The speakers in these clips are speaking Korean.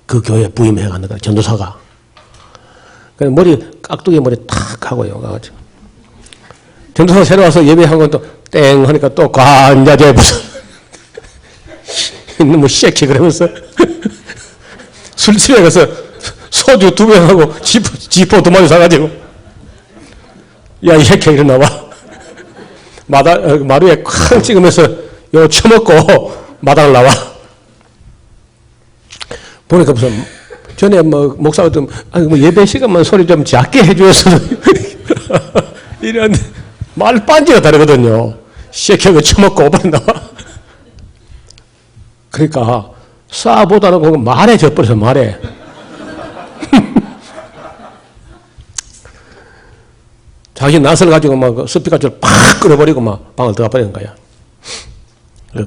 그 교회에 부임해 가는 거야, 전도사가. 그래서 머리, 깍두기 머리 탁 하고요, 가가지고. 전도사가 새로 와서 예배한 건 또 땡 하니까 또 관자재 벗어. 뭐 시액해 그러면서 술집에 가서 소주 2병하고 지포 2마리 사가지고 야, 이 새끼 일어나봐. 마루에 쾅 찍으면서 요 처먹고 마당을 나와. 보니까 무슨 전에 뭐 목사가 뭐 예배 시간만 소리 좀 작게 해줘서 이런 말 빤지가 다르거든요. 새끼가 처먹고 오버리 나와. 그러니까 싸보다는 그거 말에 져버려서 말에. 자기 낯을 가지고 막 스피커를 팍 끌어버리고 막 방을 들어가 버리는 거야.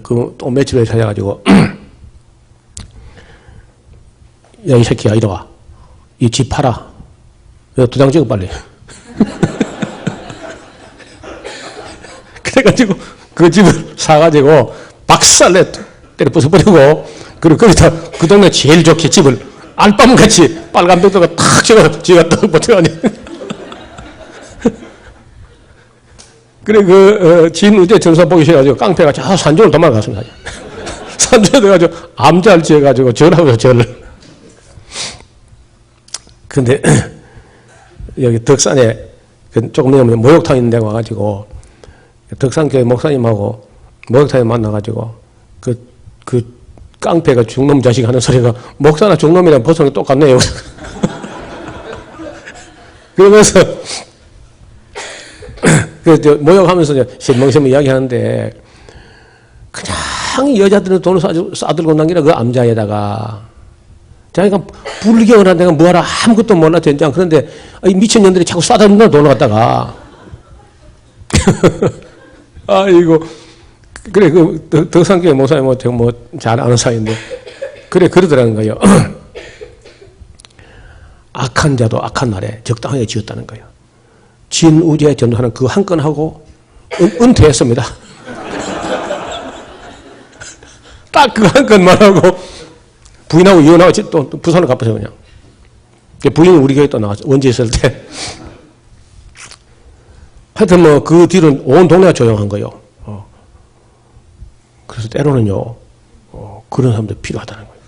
그 또 며칠 후에 찾아가지고 야, 이 새끼야, 이리 와. 이 집 팔아. 야, 2장 찍어 빨리. 그래가지고 그 집을 사가지고 박살내 때려 부숴버리고, 그리고 거기다 그 동네 제일 좋게 집을 알밤같이 빨간 벽돌가 탁 찍어 지가 떡 버텨가니. 그래, 진우재 전사 보기 싫어가지고 깡패가 저 산중을 도망갔습니다. 산중에 들어가지고 암자를 지어가지고 절하고요, 절을. 근데 여기 덕산에 조금 넘으면 목욕탕 있는 데가 와가지고 덕산교회 목사님하고 목욕탕에 만나가지고 그 깡패가 중놈 자식 하는 소리가 목사나 중놈이랑 벗은 게 똑같네요. 그러면서 모욕하면서 실멍실멍 이야기하는데 그냥 여자들은 돈을 싸들고 남기라 그 암자에다가 자기가 불경을 한 데가 뭐하라 아무것도 몰라 된장. 그런데 이 미친년들이 자꾸 싸다는다 돈을 갖다가. 아이고. 그래, 덕산교회 목사님 뭐 잘 아는 사이인데 그래 그러더라는 거예요. 악한 자도 악한 날에 적당하게 지었다는 거예요. 진우재 전도사는 그 한 건 하고 은퇴했습니다. 딱 그 한 건만 하고 부인하고 이혼하고 또 부산을 갚아서 그냥. 부인이 우리 교회 또 나왔죠. 원주에 있을 때. 하여튼 뭐 그 뒤로는 온 동네가 조용한 거예요. 그래서 때로는요, 그런 사람도 필요하다는 거예요.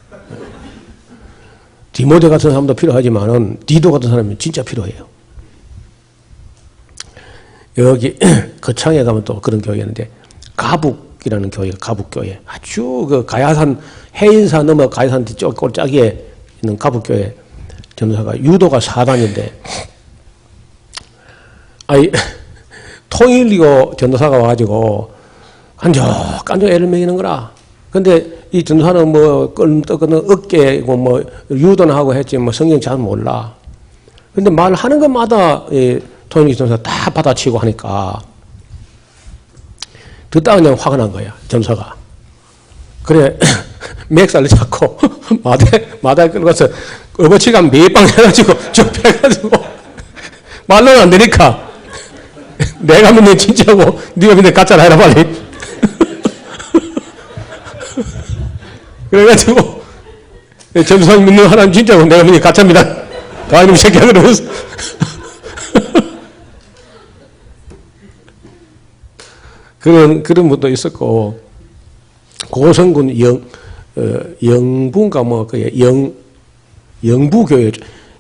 디모데 같은 사람도 필요하지만은 디도 같은 사람이 진짜 필요해요. 여기 거창에 가면 또 그런 교회가 있는데 가북이라는 교회가 가북교회. 아주 그 가야산 해인사 넘어 가야산 뒤쪽 골짜기에 있는 가북교회 전도사가 유도가 4단인데 통일이고 전도사가 와가지고 깐족 애를 먹이는 거라. 근데 이 전도사는 뭐 껄떡끄는 어깨고 뭐 유도는 하고 했지 뭐 성경 잘 몰라. 근데 말하는 것마다 통일이 전도사 다 받아치고 하니까 듣다가 그냥 화가 난 거야, 전도사가. 그래 맥살을 잡고 마다에 끌고 가서 어버치가 매방 해가지고 좁혀가지고 말로는 안 되니까 내가 믿는 진짜고 네가 믿는 가짜라 해라 빨리. 그래가지고 전도사님 믿는 하나님 진짜고 내가 믿는 가짜입니다. 아 이놈 새끼야 그러면서 그런 분도 있었고 고성군 영부인가 뭐 그 영부교회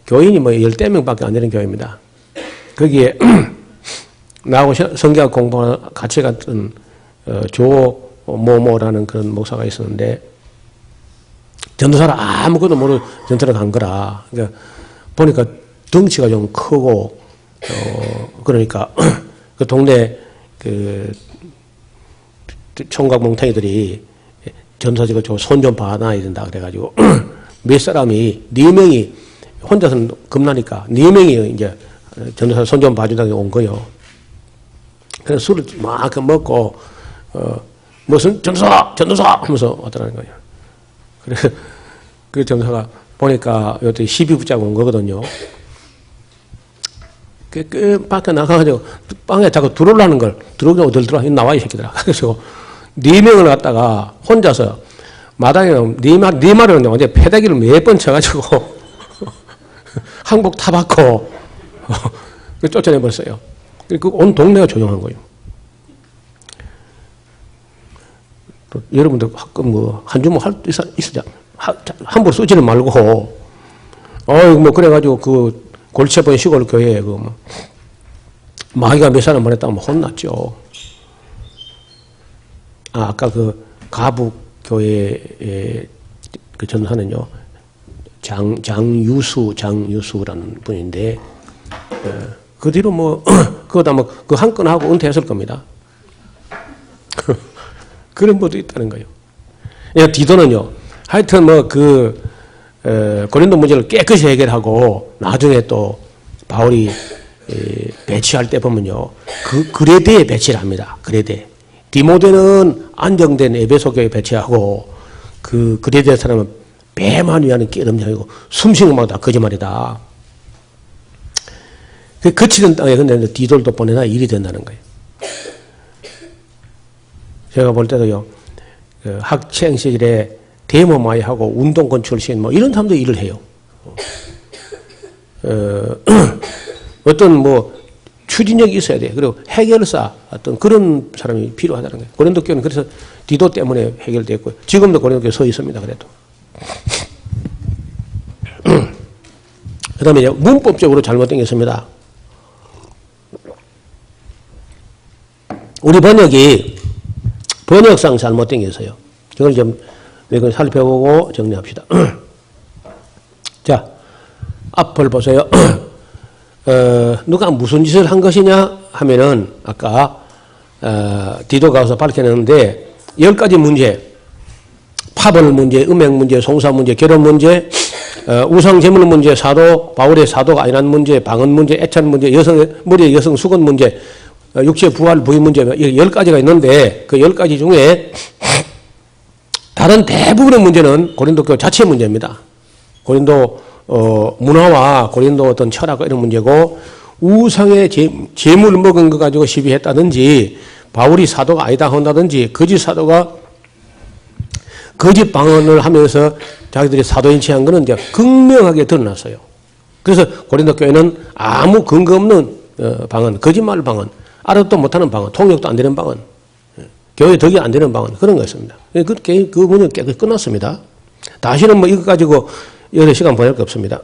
교인이 뭐 10대명밖에 안 되는 교회입니다. 거기에 나하고 성경 공부하는 같이 갔던 조모모라는 그런 목사가 있었는데 전도사를 아무것도 모르고 전도사를 간 거라. 그러니까 보니까 덩치가 좀 크고 그러니까 그 동네 그 총각 몽탱이들이 전도사 지금 손 좀 봐놔야 된다 그래가지고 몇 사람이 4명이 혼자서는 겁나니까 4명이 이제 전도사 손 좀 봐준다고 온 거예요. 그래서 술을 막 먹고 무슨 전도사 하면서 왔다는 거예요. 그래서 그 전도사가 보니까 여기 12부자가 온 거거든요. 그 밖에 나가가지고 방에 자꾸 들어오라는 걸 들어오냐고 들어와 나와 이 새끼들아. 그래서 4명을 갖다가 혼자서 마당에 네 마리는 완전 패대기를 몇 번 쳐가지고 항복 다 받고 쫓아내버렸어요. 그 온 동네가 조용한 거예요. 또 여러분들 가끔 뭐 한 주먹 할 수 있으자 함부로 쓰지는 말고 뭐 그래가지고 그 골치 아픈 시골 교회에 그 뭐 마귀가 몇 사람 보냈다고 뭐 혼났죠. 아까 그 가북 교회에 그 전사는요 장유수라는 분인데 그 뒤로 뭐 그거다 뭐 그 한 건 하고 은퇴했을 겁니다. 그런 분도 있다는 거예요. 디도는요 하여튼 뭐 그 고린도 문제를 깨끗이 해결하고 나중에 또 바울이 배치할 때 보면요 그 그레데에 배치를 합니다. 그레데. 디모데는 안정된 에베소 교회에 배치하고 그 그레데 사람은 배만 위하는 깨름장이고 숨쉬는 것마다 거짓말이다. 그 거치는 땅에 근데 디도를 또 보내다 일이 된다는 거예요. 제가 볼 때도요 학생 시절에 데모 많이 하고 운동권 출신 뭐 이런 사람도 일을 해요. 어떤 뭐 추진력이 있어야 돼. 그리고 해결사 어떤 그런 사람이 필요하다는 거예요. 고린도 교회는 그래서 디도 때문에 해결됐고 지금도 고린도 교회 서 있습니다. 그래도. 그 다음에 문법적으로 잘못된 게 있습니다. 우리 번역상 잘못된 게 있어요. 이걸 좀 살펴보고 정리합시다. 자, 앞을 보세요. 누가 무슨 짓을 한 것이냐 하면은 아까 디도가 와서 밝혀냈는데 10가지 문제, 파벌 문제, 음행 문제, 송사 문제, 결혼 문제, 우상 제물 문제, 사도, 바울의 사도가 아니라는 문제, 방언 문제, 애찬 문제, 머리의 여성 수건 문제, 육체 부활 부위 문제 10가지가 있는데 그 10가지 중에 다른 대부분의 문제는 고린도 교회 자체 문제입니다. 고린도 문화와 고린도 어떤 철학 이런 문제고 우상의 제물 먹은 거 가지고 시비했다든지 바울이 사도가 아니다 한다든지 거짓 사도가 거짓 방언을 하면서 자기들이 사도인 체한 거는 이제 극명하게 드러났어요. 그래서 고린도 교회는 아무 근거 없는 방언, 거짓말 방언, 알아도 못하는 방언, 통역도 안 되는 방언, 교회 덕이 안 되는 방언 그런 거였습니다. 그 문제는 깨끗이 끝났습니다. 다시는 뭐 이거 가지고 여러 시간 보낼 게 없습니다.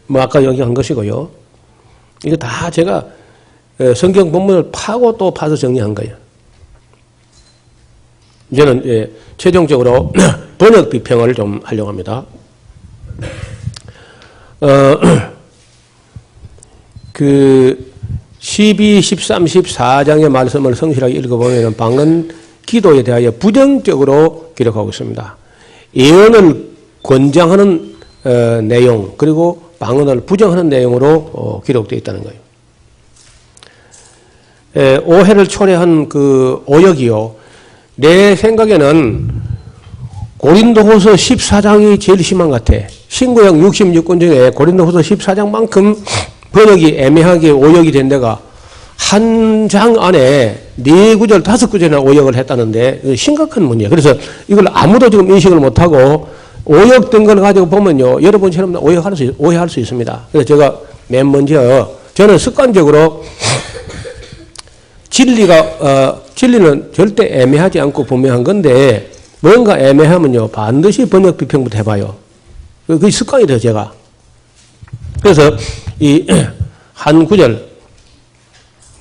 뭐 아까 얘기한 것이고요. 이거 다 제가 성경 본문을 파고 또 파서 정리한 거예요. 이제는 최종적으로 번역 비평을 좀 하려고 합니다. 그 12, 13, 14장의 말씀을 성실하게 읽어보면 방언 기도에 대하여 부정적으로 기록하고 있습니다. 예언을 권장하는 내용 그리고 방언을 부정하는 내용으로 기록되어 있다는 거예요. 오해를 초래한 그 오역이요. 내 생각에는 고린도후서 14장이 제일 심한 것 같아. 신구약 66권 중에 고린도후서 14장만큼 번역이 애매하게 오역이 된 데가 한 장 안에 4구절, 5구절이나 오역을 했다는데 심각한 문제예요. 그래서 이걸 아무도 지금 인식을 못하고 오역된 걸 가지고 보면요. 여러분처럼 오해할 수 있습니다. 그래서 제가 맨 먼저 저는 습관적으로 진리는 절대 애매하지 않고 분명한 건데 뭔가 애매하면요. 반드시 번역 비평부터 해봐요. 그게 습관이 돼요. 제가. 그래서 이 한 구절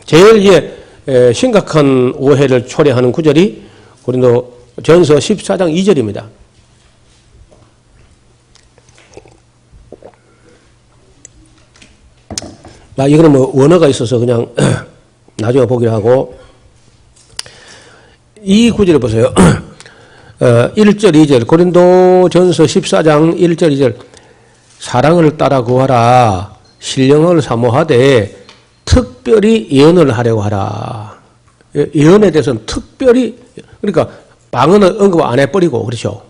제일 심각한 오해를 초래하는 구절이 고린도 전서 14장 2절입니다. 이거는 뭐 원어가 있어서 그냥 나중에 보기로 하고 이 구절을 보세요. 1절, 2절 고린도 전서 14장 1절, 2절 사랑을 따라 구하라 신령을 사모하되 특별히 예언을 하려고 하라. 예언에 대해서는 특별히 그러니까 방언은 언급 안 해버리고 그렇죠.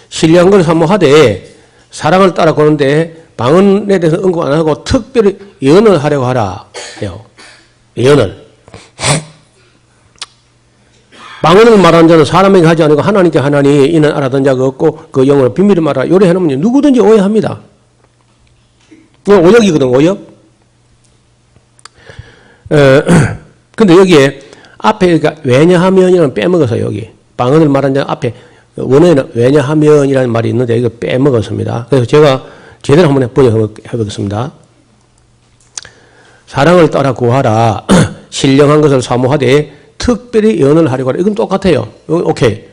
신령을 사모하되 사랑을 따라 구하는데 방언에 대해서 언급 안 하고 특별히 예언을 하려고 하라 해요. 예언을. 방언을 말하는 자는 사람에게 하지 않고 하나님께 하나니 이는 알아듣는 자가 없고 그 영어로 비밀을 말하라. 요래 해놓으면 누구든지 오해합니다. 이거 오역이거든, 오역. 근데 여기에 앞에 그러니까 왜냐하면이라는 빼먹어서 여기 방언을 말하는 자 앞에 원어에는 왜냐하면이라는 말이 있는데 이거 빼먹었습니다. 그래서 제가 제대로 한번 번역해보겠습니다. 사랑을 따라 구하라. 신령한 것을 사모하되 특별히 예언을 하려고 하라. 이건 똑같아요. 오케이.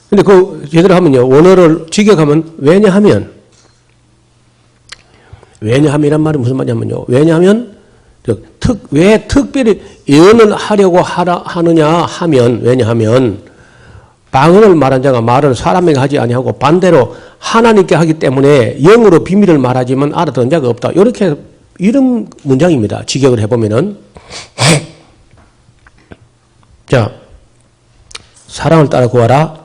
근데 그 제대로 하면요. 원어를 직역하면 왜냐하면이란 말이 무슨 말이냐면요. 왜냐하면 왜 특별히 예언을 하려고 하느냐 하면 왜냐하면 방언을 말한 자가 말을 사람에게 하지 아니하고 반대로 하나님께 하기 때문에 영으로 비밀을 말하지만 알아듣는 자가 없다. 이렇게 이런 문장입니다. 직역을 해보면은 자 사랑을 따라 구하라.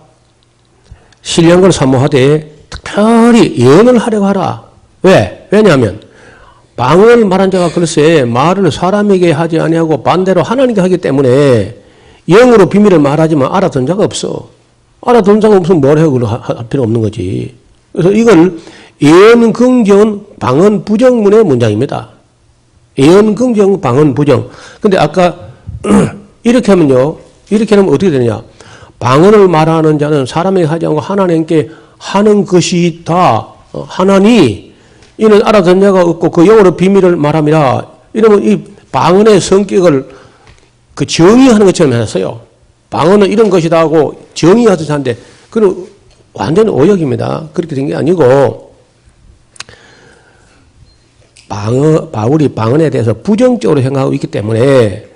신령을 사모하되 특별히 예언을 하려고 하라. 왜? 왜냐하면 방언을 말한 자가 글쎄 말을 사람에게 하지 아니하고 반대로 하나님께 하기 때문에 영으로 비밀을 말하지만 알아듣는 자가 없어. 알아듣는 자가 없으면 뭘 해요? 그걸 할 필요 없는 거지. 그래서 이건 예언 긍정 방언 부정문의 문장입니다. 예언 긍정 방언 부정. 근데 아까 이렇게 하면요. 이렇게 하면 어떻게 되느냐. 방언을 말하는 자는 사람에게 하지 않고 하나님께 하는 것이다. 하나니 이는 알아듣는 자가 없고 그 영어로 비밀을 말함이라. 이러면 이 방언의 성격을 그 정의하는 것처럼 해놨어요. 방언은 이런 것이다 하고 정의하듯이 하는데 그건 완전 오역입니다. 그렇게 된 게 아니고 바울이 방언에 대해서 부정적으로 생각하고 있기 때문에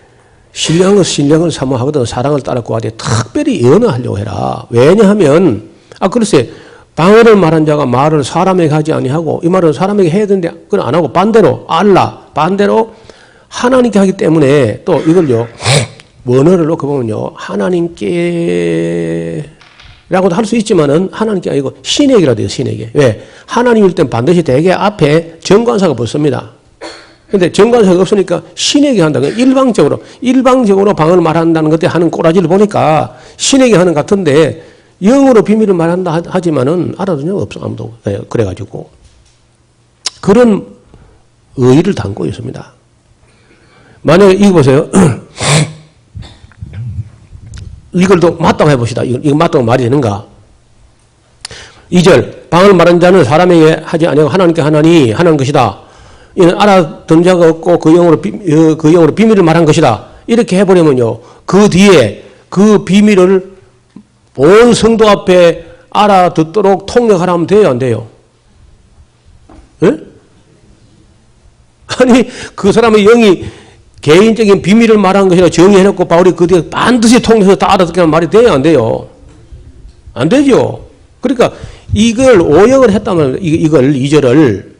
신령을 사모하거든 사랑을 따라 구하되 특별히 예언을 하려고 해라. 왜냐하면 글쎄 방언을 말한 자가 말을 사람에게 하지 아니하고 이 말은 사람에게 해야 되는데 그건 안 하고 반대로 반대로 하나님께 하기 때문에 또 이걸요 원어를 놓고 보면요 하나님께 라고도 할 수 있지만은 하나님께 아니고 신에게라 돼요. 신에게. 왜? 하나님일 땐 반드시 대개 앞에 정관사가 붙습니다. 근데 정관사가 없으니까 신에게 한다. 일방적으로 방언을 말한다는 것에 하는 꼬라지를 보니까 신에게 하는 것 같은데 영어로 비밀을 말한다 하지만은 알아듣는 적 없어. 아무도. 그래가지고. 그런 의의를 담고 있습니다. 만약에 이거 보세요. 이걸 또 맞다고 해봅시다. 이거 맞다고 말이 되는가? 2절 방언을 말한 자는 사람에게 하지 아니하고 하나님께 하는 것이다. 이는 알아듣는 자가 없고 그 영으로 비밀을 말한 것이다. 이렇게 해버리면요. 그 뒤에 그 비밀을 온 성도 앞에 알아듣도록 통역하라면 돼요, 안 돼요? 예? 아니 그 사람의 영이 개인적인 비밀을 말한 것이라 정의해놓고 바울이 그 뒤에 반드시 통해서 다 알아듣게 하는 말이 돼요? 안 돼요? 안 되죠? 그러니까 이걸 오역을 했다면 이걸 2절을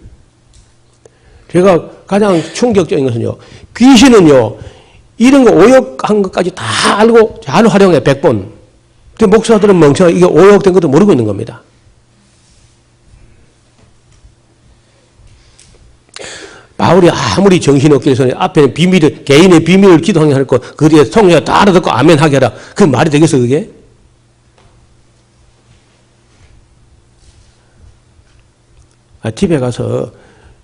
제가 가장 충격적인 것은요. 귀신은요. 이런 거 오역한 것까지 다 알고 잘 활용해 100번. 근데 목사들은 멍청하게 이게 오역된 것도 모르고 있는 겁니다. 바울이 아무리 정신없게 해서 앞에 비밀을, 개인의 비밀을 기도하게 할 거, 그 뒤에 통역을 다 알아듣고 아멘 하게 하라. 그 말이 되겠어, 그게? 집에 가서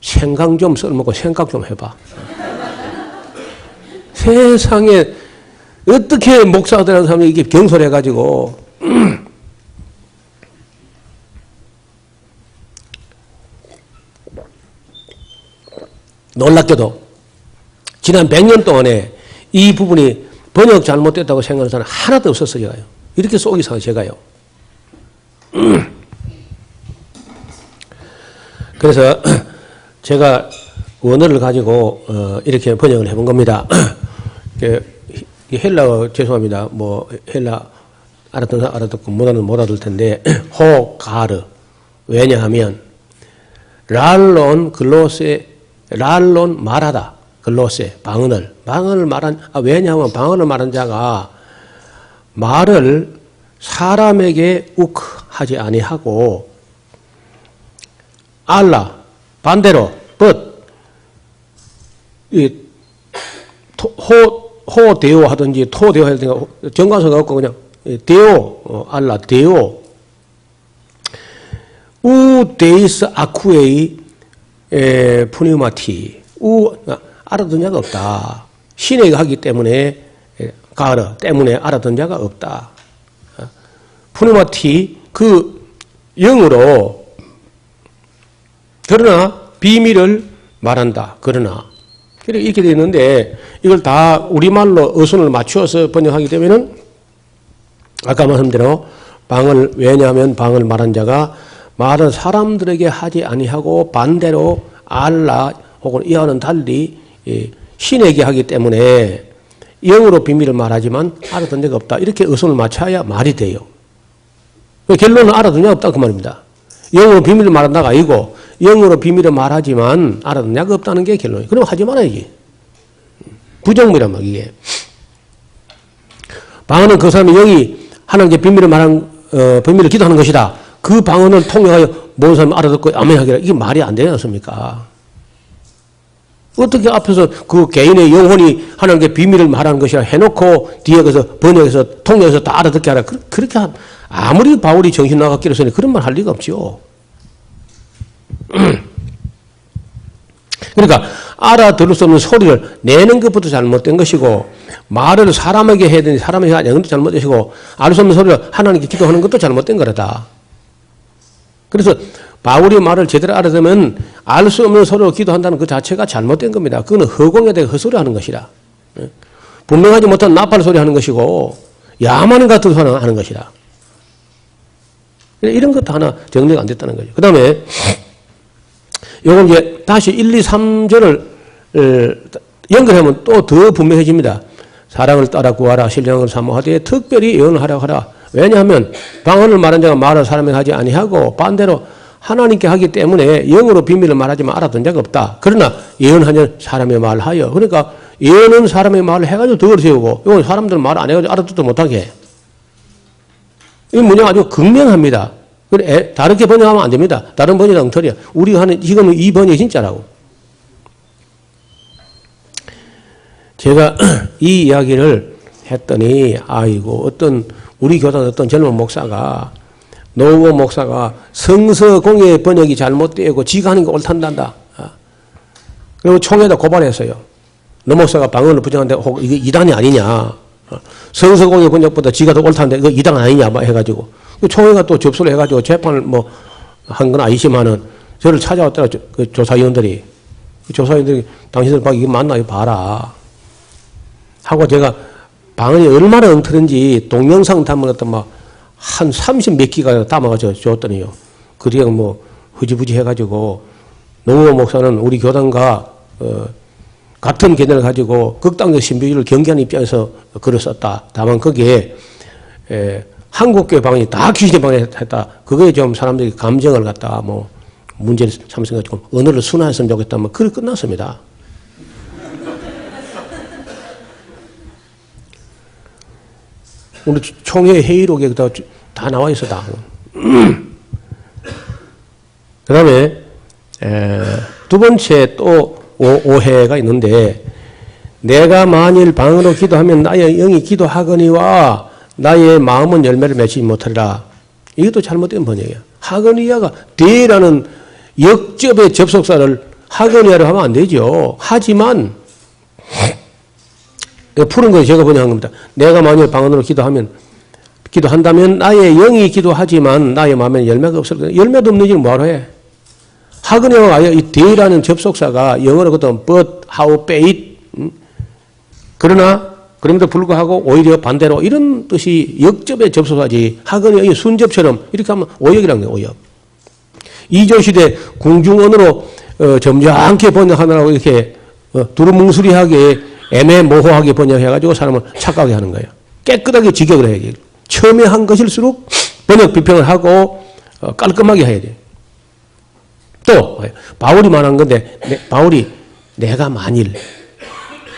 생강 좀 썰먹고 생각 좀 해봐. 세상에 어떻게 목사들하는 사람이 이게 경솔해가지고, 놀랍게도 지난 100년 동안에 이 부분이 번역 잘못됐다고 생각하는 사람 하나도 없었어요. 제가요. 이렇게 속이 상해 제가요. 그래서 제가 원어를 가지고 이렇게 번역을 해본 겁니다. 헬라어 죄송합니다. 뭐 헬라 알아듣는 사람 알아듣고 못하는 못 알아들 텐데 호가르 왜냐하면 랄론 글로세 랄론 말하다 글로세 방언을 말한 왜냐하면 방언을 말한 자가 말을 사람에게 하지 아니하고 알라 반대로 호 대오 하든지 토 대오 하든지 정관사가 없고 그냥 데오, 알라, 데오. 우 데이스 아쿠에이 푸니마티. 알아듣는 자가 없다. 신에게 하기 때문에, 가르 때문에 알아듣는 자가 없다. 푸니마티, 그 영으로, 그러나 비밀을 말한다. 그러나. 이렇게 되어 있는데, 이걸 다 우리말로 어순을 맞추어서 번역하기 때문에는, 아까 말씀대로, 왜냐하면 방을 말한 자가 말을 사람들에게 하지 아니하고 반대로 알라 혹은 이와는 달리 신에게 하기 때문에 영으로 비밀을 말하지만 알아듣는 데가 없다. 이렇게 어순을 맞춰야 말이 돼요. 결론은 알아듣는 데가 없다 그 말입니다. 영으로 비밀을 말한다가 아니고 영으로 비밀을 말하지만 알아듣는 데가 없다는 게 결론이에요. 그럼 하지 말아야지. 부정이란 말이에요. 방언은 그 사람이 영이 하나님께 비밀을 비밀을 기도하는 것이다. 그 방언을 통해서 모든 사람이 알아듣고 아멘하기라. 이게 말이 안 되지 않습니까? 어떻게 앞에서 그 개인의 영혼이 하나님께 비밀을 말하는 것이라 해놓고 뒤에 가서 번역해서 통역해서 다 알아듣게 하라. 그렇게 아무리 바울이 정신 나갔기로 했으니 그런 말 할 리가 없죠. 그러니까 알아들을 수 없는 소리를 내는 것부터 잘못된 것이고 말을 사람에게 해야 되는데 사람에게 하는 것도 잘못되시고 알 수 없는 소리를 하나님께 기도하는 것도 잘못된 거다. 그래서 바울이 말을 제대로 알아들으면 알 수 없는 소리로 기도한다는 그 자체가 잘못된 겁니다. 그건 허공에 대해 헛소리하는 것이다. 분명하지 못한 나팔 소리 하는 것이고 야만 같은 소리 하는 것이다. 이런 것도 하나 정리가 안 됐다는 거죠. 그 다음에 요건 이제 다시 1, 2, 3절을 연결하면 또 더 분명해집니다. 사랑을 따라 구하라 신령을 사모하되 특별히 예언을 하라고 하라. 왜냐하면 방언을 말한 자가 말을 사람에게 하지 아니하고 반대로 하나님께 하기 때문에 영으로 비밀을 말하지만 알아듣는 자가 없다. 그러나 예언하는 사람의 말을 하여. 그러니까 예언은 사람의 말을 해가지고 덕을 세우고 이건 사람들 말 안 해가지고 알아듣도 못하게 해. 이 문제가 아주 극명합니다. 그래, 다르게 번역하면 안 됩니다. 다른 번역은 엉터리야. 우리가 하는 지금은 이 번역이 진짜라고. 제가 이 이야기를 했더니 아이고 우리 교단 어떤 젊은 목사가 노우어 목사가 성서공예 번역이 잘못되고 지가 하는 게 옳단단다. 그리고 총회에다 고발했어요. 노 목사가 방언을 부정한데 이게 이단이 아니냐. 성서공예 번역보다 지가 더 옳다는데 이거 이단 아니냐 막 해가지고 총회가 또 접수를 해가지고 재판을 한 건 아니지만은 저를 찾아왔더라. 그 조사위원들이 당신들 봐 이게 맞나 이거 봐라 하고 제가 방언이 얼마나 엉터른지 동영상 담아놨던 한 30몇 기가 담아가지고 줬더니요. 그냥 흐지부지 해가지고 노무호 목사는 우리 교단과 같은 개념을 가지고 극단적 신비주의를 경계하는 입장에서 글을 썼다. 다만 거기에 한국교회 방언이 다 귀신의 방언했다. 그거에 좀 사람들이 감정을 갖다가 문제를 삼성가지고 언어를 순화했으면 좋겠다. 글이 끝났습니다. 우리 총회 회의록에 다 나와 있어, 다. 그 다음에, 두 번째 또 오해가 있는데, 내가 만일 방언으로 기도하면 나의 영이 기도하거니와 나의 마음은 열매를 맺지 못하리라. 이것도 잘못된 번역이야. 하거니아가 대라는 역접의 접속사를 하거니아로 하면 안 되죠. 하지만, 푸른 거 제가 번역한 겁니다. 내가 만일 방언으로 기도한다면 나의 영이 기도하지만 나의 마음에는 열매가 없을 거다. 열매도 없는 일을 뭐하러 해? 하거니아가 아예 이 대라는 접속사가 영어로 그것도 but, how, bait. 그럼에도 불구하고 오히려 반대로 이런 뜻이 역접의 접속사지. 하거니아의 순접처럼 이렇게 하면 오역이라는 거예요. 오역. 이조시대 궁중언어로 점잖게 번역하느라고 이렇게 두루뭉술이하게 애매모호하게 번역해가지고 사람을 착각하게 하는 거예요. 깨끗하게 직역을 해야지. 첨예한 것일수록 번역 비평을 하고 깔끔하게 해야 돼요. 또 바울이 말한 건데 바울이 내가 만일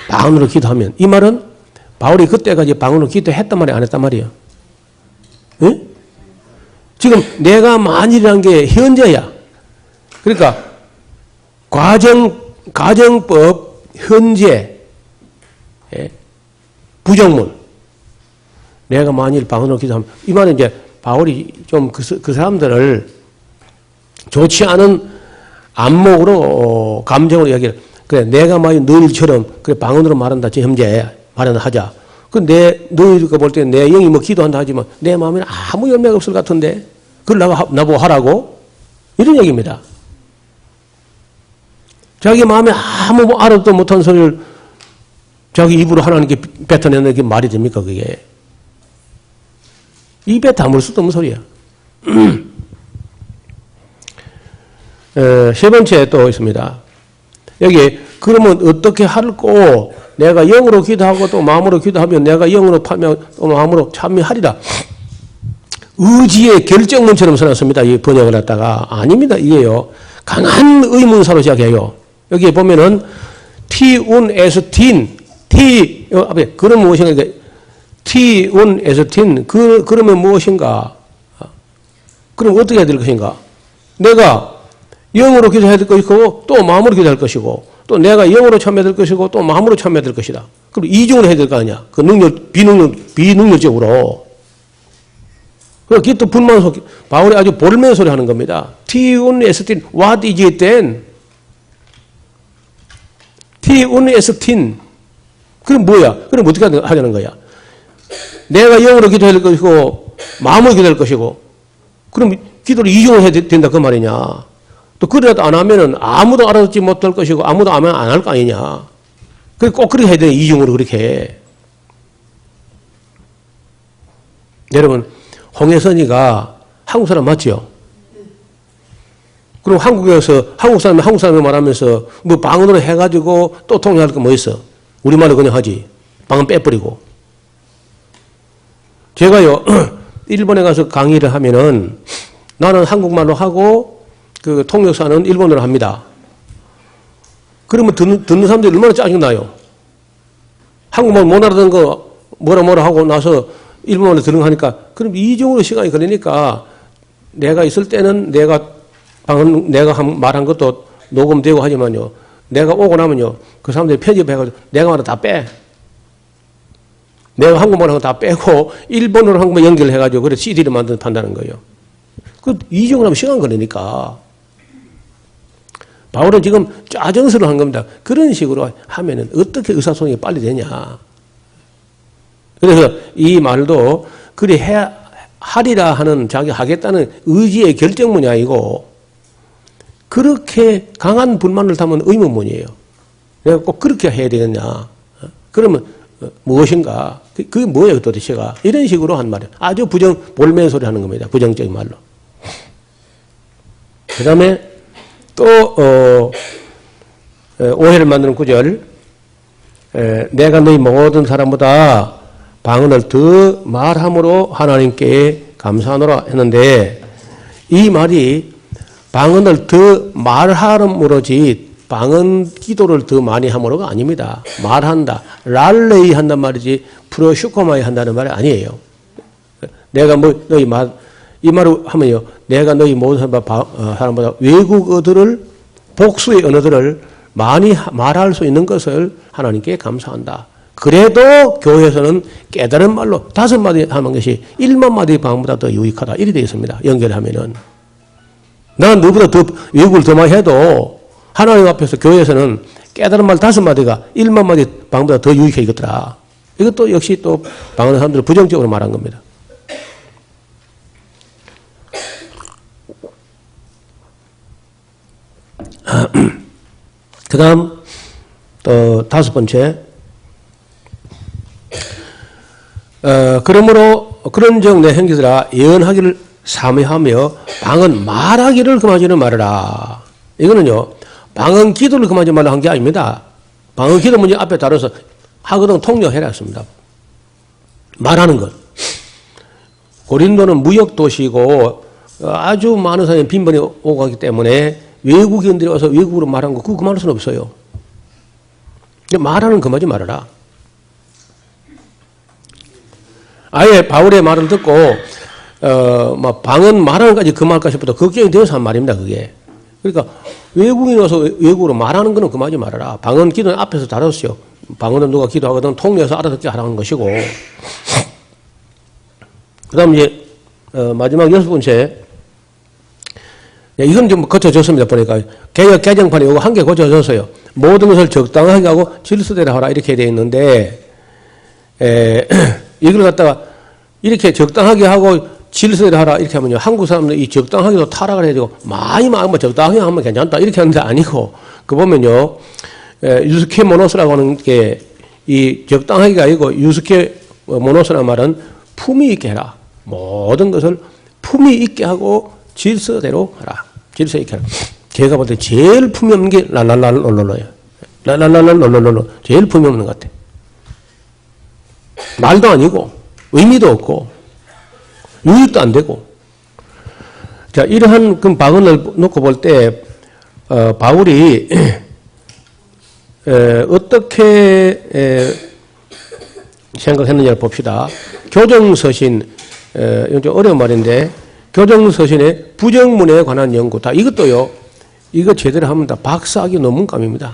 방언으로 기도하면 이 말은 바울이 그때까지 방언으로 기도했단 말이야 안 했단 말이에요. 응? 지금 내가 만일이라는 게 현재야. 그러니까 가정법 현재 부정문 내가 만일 방언으로 기도하면, 이 말은 이제 바울이 좀 그 사람들을 좋지 않은 안목으로, 감정으로 이야기를, 그래, 내가 만일 너희처럼, 그래, 방언으로 말한다, 제 형제, 말한다 하자. 너희가 볼 때 내 영이 뭐 기도한다 하지만 내 마음에는 아무 열매가 없을 것 같은데, 그걸 나보고 하라고? 이런 얘기입니다. 자기 마음에 아무 알아도 못한 소리를 자기 입으로 하나님께 뱉어내는 게 말이 됩니까, 그게? 입에 담을 수도 없는 소리야. 세 번째 또 있습니다. 여기, 그러면 어떻게 할꼬? 내가 영으로 기도하고 또 마음으로 기도하면 내가 영으로 파며 또 마음으로 참여하리라. 의지의 결정문처럼 써놨습니다. 이 번역을 했다가. 아닙니다. 이게요. 강한 의문사로 시작해요. 여기 보면은, 티운 에스틴, 그러면 무엇인가? 티운 에스틴, 그러면 무엇인가? 그럼 어떻게 해야 될 것인가? 내가 영으로 기도해야 될 것이고, 또 마음으로 기도할 것이고, 또 내가 영으로 참여될 것이고, 또 마음으로 참여될 것이다. 그럼 이중으로 해야 될 거 아니야? 그 비능력적으로. 그게 또 불만 속, 바울이 아주 볼멘 소리 하는 겁니다. 티운 에스틴, what is it then? 티운 에스틴. 그럼 뭐야? 그럼 어떻게 하자는 거야? 내가 영으로 기도할 것이고, 마음으로 기도할 것이고, 그럼 기도를 이중으로 해야 된다, 그 말이냐? 또 그래도 안 하면은 아무도 알아듣지 못할 것이고, 아무도 안 할 거 아니냐? 꼭 그렇게 해야 돼, 이중으로 그렇게. 여러분, 홍혜선이가 한국 사람 맞죠? 그럼 한국에서 한국 사람이 말하면서 뭐 방언으로 해가지고 또 통역할 거 뭐 있어? 우리말로 그냥 하지. 방언 빼버리고. 제가요, 일본에 가서 강의를 하면은 나는 한국말로 하고 그 통역사는 일본어로 합니다. 그러면 듣는 사람들이 얼마나 짜증나요? 한국말 못 알아듣는 거 뭐라 하고 나서 일본어로 들은 거 하니까, 그럼 이중으로 시간이 걸리니까 내가 있을 때는 내가 말한 것도 녹음되고 하지만요, 내가 오고 나면요, 그 사람들이 편집해가지고 내가 말을 다 빼. 내가 한국말 한 거 다 빼고 일본어로 한 것만 연결해가지고 그래 CD를 판다는 거예요. 그 이중으로 하면 시간 걸리니까. 바울은 지금 짜증스러워 한 겁니다. 그런 식으로 하면은 어떻게 의사소통이 빨리 되냐. 그래서 이 말도 그리 하리라 하는 자기 하겠다는 의지의 결정문이 아니고 그렇게 강한 불만을 담은 의문문이에요. 내가 꼭 그렇게 해야 되겠냐. 그러면 무엇인가. 그게 뭐예요 도대체가. 이런 식으로 한 말이에요. 아주 볼멘 소리 하는 겁니다. 부정적인 말로. 그 다음에 또 오해를 만드는 구절. 내가 너희 모든 사람보다 방언을 더 말함으로 하나님께 감사하노라 했는데, 이 말이 방언을 더 말함으로지 방언 기도를 더 많이 함으로가 아닙니다. 말한다. 랄레이 한단 말이지 프로슈코마이 한다는 말이 아니에요. 내가 너희 이 말을 하면요, 내가 너희 모든 사람보다 외국어들을, 복수의 언어들을 많이 말할 수 있는 것을 하나님께 감사한다. 그래도 교회에서는 깨달은 말로 5마디 하는 것이 1만 마디 방언보다 더 유익하다. 이렇게 되어 있습니다. 연결하면은. 난 너보다 더 외국을 더 많이 해도 하나님 앞에서 교회에서는 깨달은 말 5마디가 1만 마디 방언보다 더 유익하겠더라. 이것도 역시 또 방언하는 사람들을 부정적으로 말한 겁니다. 그 다음 또 5번째, 그러므로 그런즉 내 형제들아 예언하기를 사모하며 방언 말하기를 금하지는 말아라. 이거는요, 방언 기도를 금하지 말라 한 게 아닙니다. 방언 기도 문제 앞에 다뤄서 하거든 통역해라 했습니다. 말하는 것. 고린도는 무역 도시고 아주 많은 사람이 빈번히 오고 가기 때문에 외국인들이 와서 외국으로 말한 거 그거 그만할 수는 없어요. 말하는 금하지 말아라. 아예 바울의 말을 듣고 방언 말하는까지 금할까 싶어도 걱정이 되어서 한 말입니다. 그게. 그러니까 외국인 와서 외국으로 말하는 거는 금하지 말아라. 방언 기도는 앞에서 다뤘어요. 방언은 누가 기도하거든 통역해서 알아듣게 하라는 것이고, 그 다음 이제, 마지막 6번째. 이건 좀 고쳐졌습니다. 보니까. 개혁 개정판에 이거 한 개 고쳐졌어요. 모든 것을 적당하게 하고 질서대로 하라. 이렇게 되어 있는데, 이걸 갖다가 이렇게 적당하게 하고 질서대로 하라. 이렇게 하면요. 한국 사람들 이 적당하게도 타락을 해야 되고, 많이 뭐 적당하게 하면 괜찮다. 이렇게 하는데 아니고, 그 보면요. 유스케 모노스라고 하는 게 이 적당하게가 아니고 유스케 모노스라는 말은 품위 있게 해라. 모든 것을 품위 있게 하고 질서대로 하라. 질서 있게 하라. 제가 볼 때 제일 품위 없는 게 랄랄랄롤롤로예요. 랄랄랄롤롤롤로 제일 품위 없는 것 같아. 말도 아니고 의미도 없고 유익도 안 되고. 자, 이러한 그 방언을 놓고 볼 때 바울이 어떻게 생각했느냐를 봅시다. 교정서신, 이건 좀 어려운 말인데, 교정서신의 부정문에 관한 연구, 다 이것도요, 이거 제대로 하면 다 박사학위 논문감입니다.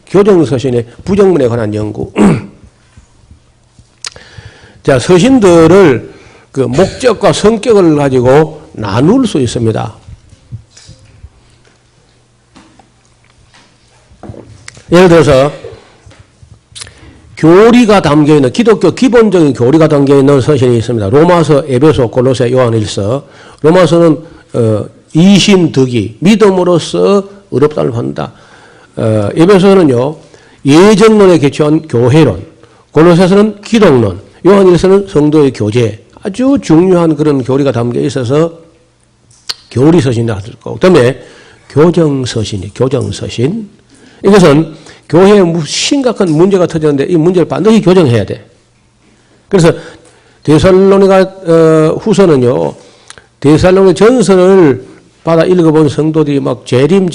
교정서신의 부정문에 관한 연구. 자, 서신들을 그 목적과 성격을 가지고 나눌 수 있습니다. 예를 들어서 교리가 담겨있는 기독교 기본적인 교리가 담겨있는 서신이 있습니다. 로마서, 에베소, 골로새, 요한일서. 로마서는 이신득이 믿음으로써 의롭다를 받는다. 에베소는요 예정론에 기초한 교회론, 골로새서는 기독론, 요한일서는 성도의 교제, 아주 중요한 그런 교리가 담겨 있어서 교리 서신이라 할 거고, 그다음에 교정서신이 교정서신. 이것은 교회에 심각한 문제가 터졌는데 이 문제를 반드시 교정해야 돼. 그래서 데살로니가 후서는요, 데살로니 전서를 받아 읽어본 성도들이 막 재림,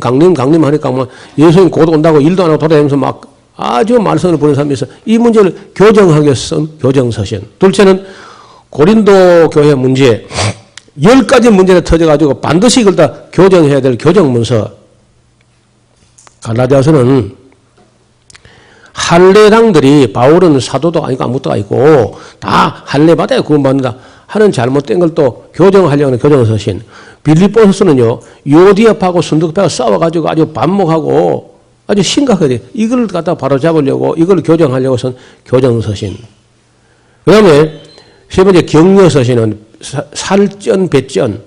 강림 하니까 뭐 예수님 곧 온다고 일도 안 하고 돌아다니면서 막 아주 말썽을 부리는 사람이 있어. 이 문제를 교정하기 위해서 쓴 교정서신. 둘째는 고린도 교회 문제, 10가지 문제가 터져가지고 반드시 이걸 다 교정해야 될 교정문서. 갈라디아서는 할례당들이 바울은 사도도 아니고 아무것도 아니고 다 할례받아야 구원받는다 하는 잘못된 걸 또 교정하려고 하는 교정서신. 빌립보서는요 요디압하고 순두급하고 싸워가지고 아주 반목하고 아주 심각하게 이걸 갖다 바로잡으려고 이걸 교정하려고 해서 교정서신. 그 다음에 세 번째 격려서신은 살전 배전.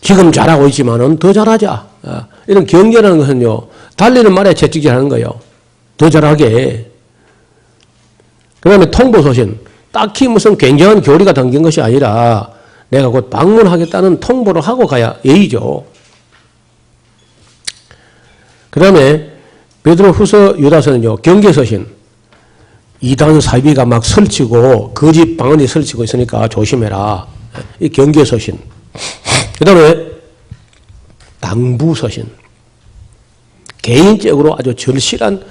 지금 잘하고 있지만은 더 잘하자. 이런 격려라는 것은요, 달리는 말에 채찍질하는 거예요. 더 잘하게. 그 다음에 통보서신. 딱히 무슨 굉장한 교리가 담긴 것이 아니라 내가 곧 방문하겠다는 통보를 하고 가야 예의죠. 그 다음에 베드로 후서 유다서는요, 경계서신. 이단 사이비가 막 설치고 거짓 방언이 설치고 있으니까 조심해라. 이 경계서신. 그 다음에 당부서신. 개인적으로 아주 절실한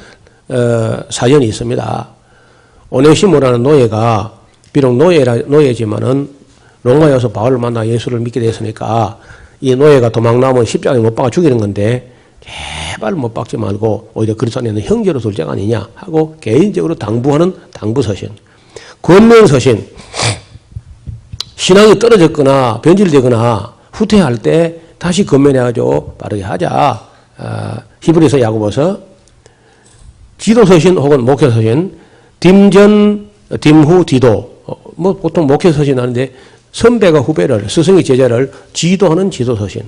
사연이 있습니다. 오네시모라는 노예가 비록 노예지만은 로마에 와서 바울을 만나 예수를 믿게 됐으니까 이 노예가 도망나면 십자가에 못 박아 죽이는 건데 제발 못 박지 말고 오히려 그리스도 안에는 형제로 둘 자가 아니냐 하고 개인적으로 당부하는 당부서신. 권면서신. 신앙이 떨어졌거나 변질되거나 후퇴할 때 다시 건면해가지고 바르게 하자. 히브리서 야고보서. 지도서신 혹은 목회서신. 딤전, 딤후, 디도. 뭐 보통 목회서신 하는데 선배가 후배를, 스승이 제자를 지도하는 지도서신.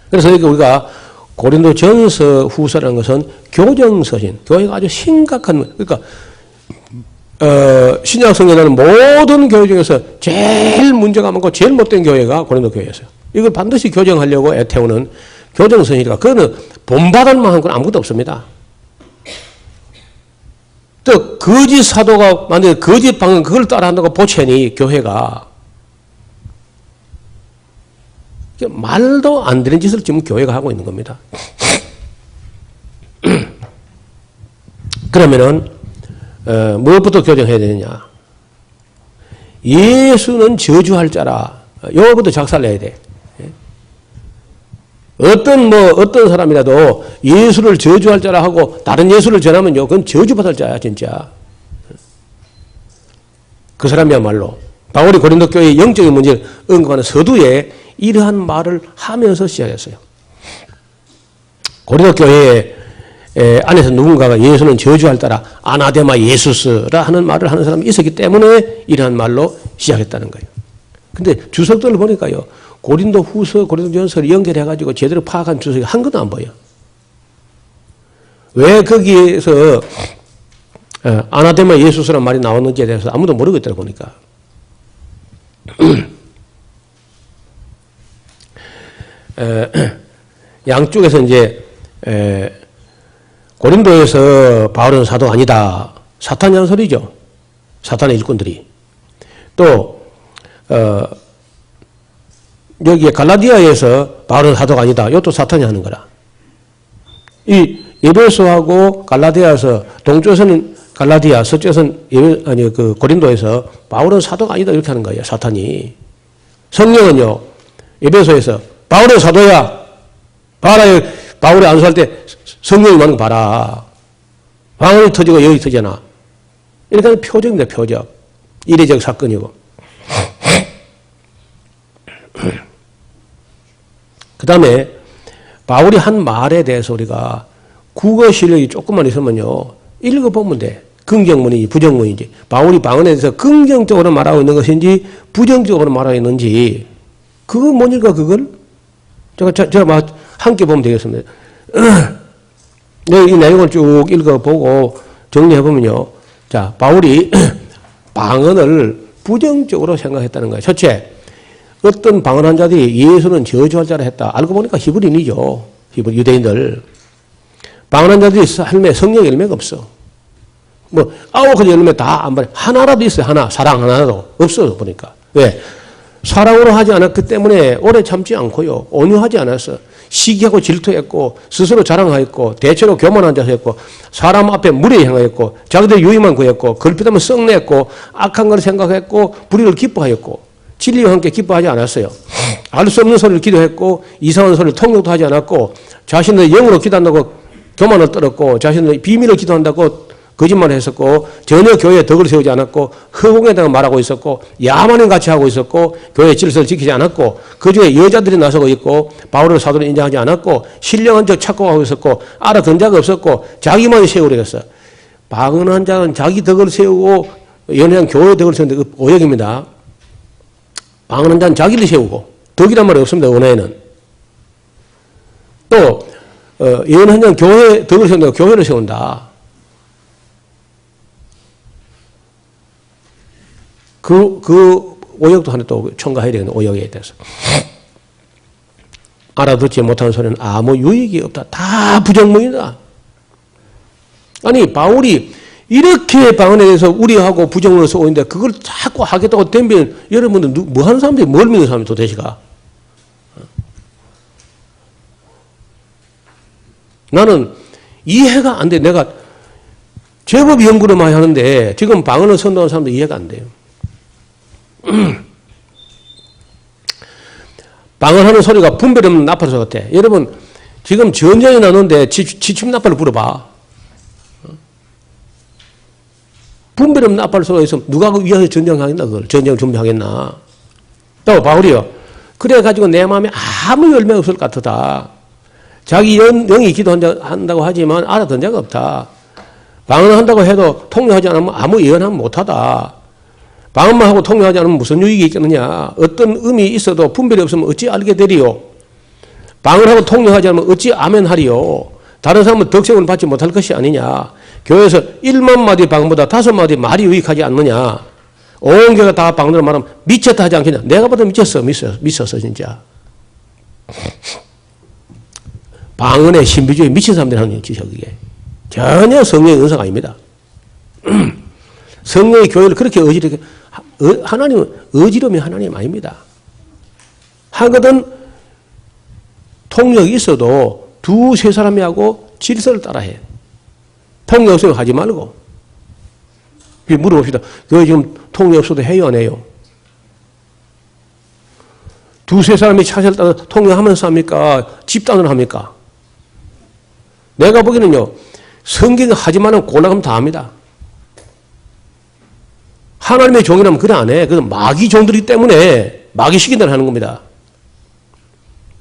그래서 우리가 고린도 전서 후서라는 것은 교정서신. 교회가 아주 심각한, 그러니까 신약 성경에는 모든 교회 중에서 제일 문제가 많고 제일 못된 교회가 고린도 교회였어요. 이걸 반드시 교정하려고 애태우는 교정서신이니까 그거는 본받을 만한 건 아무것도 없습니다. 또 거짓 사도가 만약에 거짓 방언 그걸 따라한다고 보채니 교회가 말도 안 되는 짓을 지금 교회가 하고 있는 겁니다. 그러면은 무엇부터 교정해야 되느냐? 예수는 저주할 자라. 이거부터 작살내야 돼. 어떤 사람이라도 예수를 저주할 자라 하고 다른 예수를 전하면요, 그건 저주받을 자야, 진짜. 그 사람이야말로 바울이 고린도 교회의 영적인 문제를 언급하는 서두에 이러한 말을 하면서 시작했어요. 고린도 교회 안에서 누군가가 예수는 저주할 따라 아나데마 예수스라 하는 말을 하는 사람이 있었기 때문에 이러한 말로 시작했다는 거예요. 근데 주석들을 보니까요, 고린도 후서, 고린도 전서를 연결해가지고 제대로 파악한 주석이 한 것도 안 보여. 왜 거기에서 아나데마 예수스라는 말이 나왔는지에 대해서 아무도 모르겠더라고 보니까. 양쪽에서 이제 고린도에서 바울은 사도가 아니다. 사탄이 하는 소리죠. 사탄의 일꾼들이. 또 여기에 갈라디아에서 바울은 사도가 아니다. 이것도 사탄이 하는 거라. 이 에베소하고 갈라디아에서 동쪽에서는 갈라디아, 서쪽에서는 그 고린도에서 바울은 사도가 아니다 이렇게 하는 거예요. 사탄이. 성령은요, 에베소에서 바울은 사도야. 봐라, 바울이 안수할 때 성령이 많은 거 봐라. 방언이 터지고 여기 터지잖아. 이렇게 하는 표적입니다. 표적. 이례적 사건이고. 그 다음에 바울이 한 말에 대해서 우리가 국어 실력이 조금만 있으면요, 읽어보면 돼. 긍정문인지 부정문인지. 바울이 방언에 대해서 긍정적으로 말하고 있는 것인지 부정적으로 말하고 있는지 그거 못 읽어 그걸? 제가 함께 보면 되겠습니다. 이 내용을 쭉 읽어보고 정리해보면요. 자, 바울이 방언을 부정적으로 생각했다는 거예요. 첫째, 어떤 방언한 자들이 예수는 저주할 자라 했다. 알고 보니까 히브리인이죠. 유대인들. 방언한 자들이 삶에 성령 열매가 없어. 뭐 9가지 열매 다 안 받아. 하나라도 있어요. 하나. 사랑 하나라도. 없어 보니까. 왜? 사랑으로 하지 않았기 때문에 오래 참지 않고요. 온유하지 않았어. 시기하고 질투했고 스스로 자랑하였고 대체로 교만한 자세 했고 사람 앞에 무례 행하였고 자기들 유익만 구했고 걸핏하면 썩냈고 악한 걸 생각했고 불의를 기뻐하였고 진리와 함께 기뻐하지 않았어요. 알 수 없는 소리를 기도했고 이상한 소리를 통역도 하지 않았고 자신의 영으로 기도한다고 교만을 떨었고 자신의 비밀을 기도한다고 거짓말을 했었고 전혀 교회에 덕을 세우지 않았고 허공에 대해 말하고 있었고 야만인 같이 하고 있었고 교회 질서를 지키지 않았고 그중에 여자들이 나서고 있고 바울을 사도로 인정하지 않았고 신령한 척 착각하고 있었고 알아듣는 자가 없었고 자기만 세우려 했어. 방언한 자는 자기 덕을 세우고 연회한 교회 덕을 세우는데 그 오역입니다. 방언한 자는 자기를 세우고 덕이란 말이 없습니다. 언어에는. 또 예언한 자는 교회 덕을 세운다고 교회를 세운다. 그 오역도 하나 또 첨가해야 되는 오역에 대해서. 알아듣지 못하는 소리는 아무 유익이 없다. 다 부정문이다. 아니, 바울이 이렇게 방언에 대해서 우려하고 부정문을 쓰고 있는데 그걸 자꾸 하겠다고 덤비는 여러분들 뭐 하는 사람들이 뭘 믿는 사람이 도대체가? 나는 이해가 안 돼. 내가 제법 연구를 많이 하는데 지금 방언을 선도하는 사람도 이해가 안 돼요. 방언하는 소리가 분별 없는 나팔 소리 같아. 여러분 지금 전쟁이 나는데 지침 나팔을 불어봐. 분별 없는 나팔 소리가 있으면 누가 위해서 전쟁하겠나 그걸. 전쟁을 준비하겠나. 또 바울이요. 그래가지고 내 마음에 아무 열매가 없을 것 같다. 자기 영이 기도한다고 하지만 알아듣는 자가 없다. 방언한다고 해도 통역하지 않으면 아무 예언하면 못하다. 방언만 하고 통역하지 않으면 무슨 유익이 있겠느냐. 어떤 의미 있어도 분별이 없으면 어찌 알게 되리요. 방언하고 통역하지 않으면 어찌 아멘하리요. 다른 사람은 덕생을 받지 못할 것이 아니냐. 교회에서 1만 마디 방언보다 5마디 말이 유익하지 않느냐. 온 교회가 다 방언으로 말하면 미쳤다 하지 않겠냐. 내가 봐도 미쳤어 진짜. 방언의 신비주의 미친 사람들이 하는 짓이야 그게. 전혀 성령의 은사가 아닙니다. 성령의 교회를 그렇게 하나님은 어지러움이 하나님 아닙니다. 하거든 통역이 있어도 2-3사람이 하고 질서를 따라해. 통역 없으면 하지 말고. 물어봅시다. 교회 지금 통역 없어도 해요 안 해요? 2-3사람이 차세를 따라 통역하면서 합니까? 집단으로 합니까? 내가 보기에는요. 성경이 하지 말면 골라가면 다 합니다. 하나님의 종이라면 그래 안 해. 그건 마귀 종들이기 때문에 마귀 시킨다고 하는 겁니다.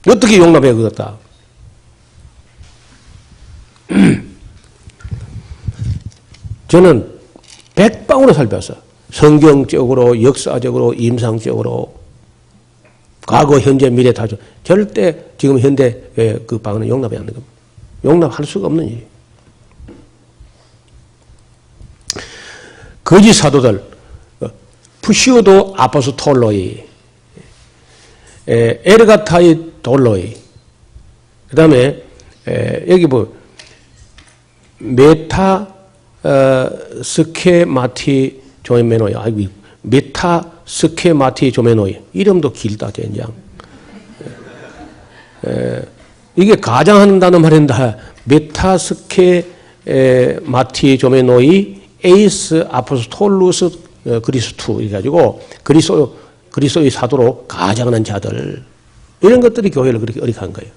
어떻게 용납해 그것다. 저는 백방으로 살펴서 성경적으로, 역사적으로, 임상적으로, 과거, 현재, 미래 다 절대 지금 현대의 그 방언은 용납이 안 되는 겁니다. 용납할 수가 없는 일이에요. 거짓 사도들, 푸시오도 아포스톨로이, 에르가타이 돌로이, 그 다음에 여기 뭐 메타 스케마티 조메노이, 아이고 메타 스케마티 조메노이, 이름도 길다 젠장. 이게 가장한다는 말인데 메타 스케마티 조메노이 에이스 아포스톨루스 그리스투 이래가지고 그리스도의 사도로 가장하는 자들, 이런 것들이 교회를 그렇게 어리게 거예요.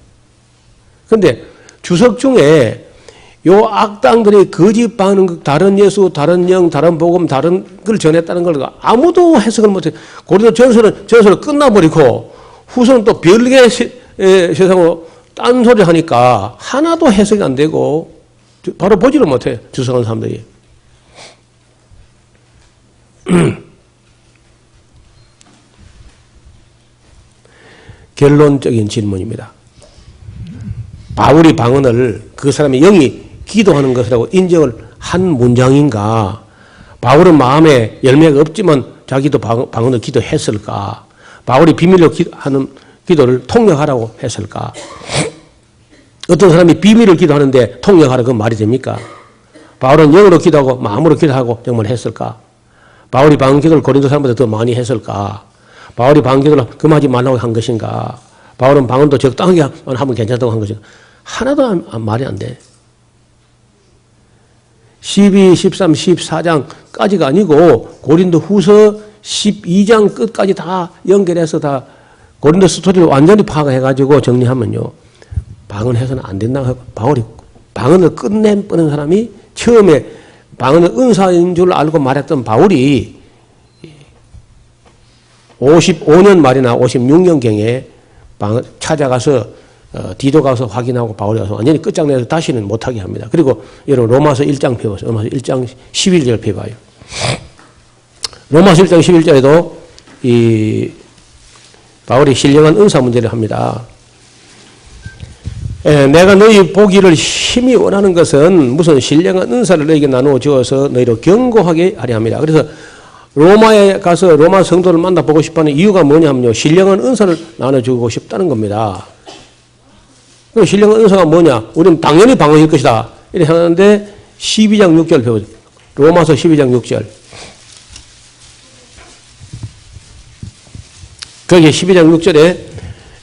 그런데 주석 중에 요 악당들이 거짓 반응, 다른 예수, 다른 영, 다른 복음, 다른 걸 전했다는 걸 아무도 해석을 못해. 고린도 전서는 끝나버리고 후서는 또 별개 세상으로 딴소리 하니까 하나도 해석이 안 되고 바로 보지를 못해, 주석하는 사람들이. 결론적인 질문입니다. 바울이 방언을 그 사람의 영이 기도하는 것이라고 인정을 한 문장인가? 바울은 마음에 열매가 없지만 자기도 방언을 기도했을까? 바울이 비밀로 하는 기도를 통역하라고 했을까? 어떤 사람이 비밀을 기도하는데 통역하라, 그건 말이 됩니까? 바울은 영으로 기도하고 마음으로 기도하고 정말 했을까? 바울이 방언 기도를 고린도 사람보다 더 많이 했을까? 바울이 방언 기도를 금하지 말라고 한 것인가? 바울은 방언도 적당하게 하면 괜찮다고 한 것인가? 하나도 말이 안 돼. 12, 13, 14장까지가 아니고 고린도 후서 12장 끝까지 다 연결해서 다 고린도 스토리를 완전히 파악해가지고 정리하면요, 방언해서는 안 된다고 하고, 바울이 방언을 끝내버린 사람이 처음에 방언은 은사인 줄 알고 말했던 바울이 55년 말이나 56년경에 찾아가서 디도 가서 확인하고 바울이 가서 완전히 끝장내서 다시는 못하게 합니다. 그리고 여러분 로마서 1장 펴보세요. 로마서 1장 11절 펴봐요. 로마서 1장 11절에도 이 바울이 신령한 은사 문제를 합니다. 내가 너희 보기를 힘이 원하는 것은 무슨 신령한 은사를 너희에게 나누어 주어서 너희로 경고하게 하려 합니다. 그래서 로마에 가서 로마 성도를 만나보고 싶어하는 이유가 뭐냐면요, 신령한 은사를 나눠주고 싶다는 겁니다. 그럼 신령한 은사가 뭐냐? 우리는 당연히 방언일 것이다, 이렇게 하는데 12장 6절 배우죠. 로마서 12장 6절. 거기 12장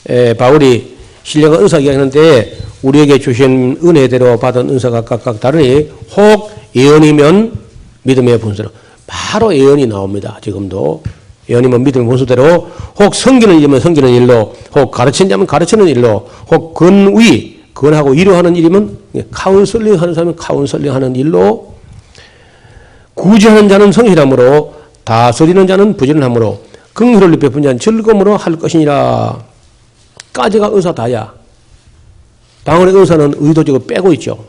6절에 바울이 신령한 은사 이야기하는데, 우리에게 주신 은혜대로 받은 은사가 각각 다르니 혹 예언이면 믿음의 분수로, 바로 예언이 나옵니다. 지금도 예언이면 믿음의 분수대로, 혹 섬기는 일이면 섬기는 일로, 혹 가르치는 자면 가르치는 일로, 혹 건하고 위로하는 일이면 카운슬링 하는 사람은 카운슬링 하는 일로, 구제하는 자는 성실함으로, 다스리는 자는 부지런함으로, 긍휼을 베푼 자는 즐거움으로 할 것이니라. 까지가 은사 다야. 방언의 은사는 의도적으로 빼고 있죠.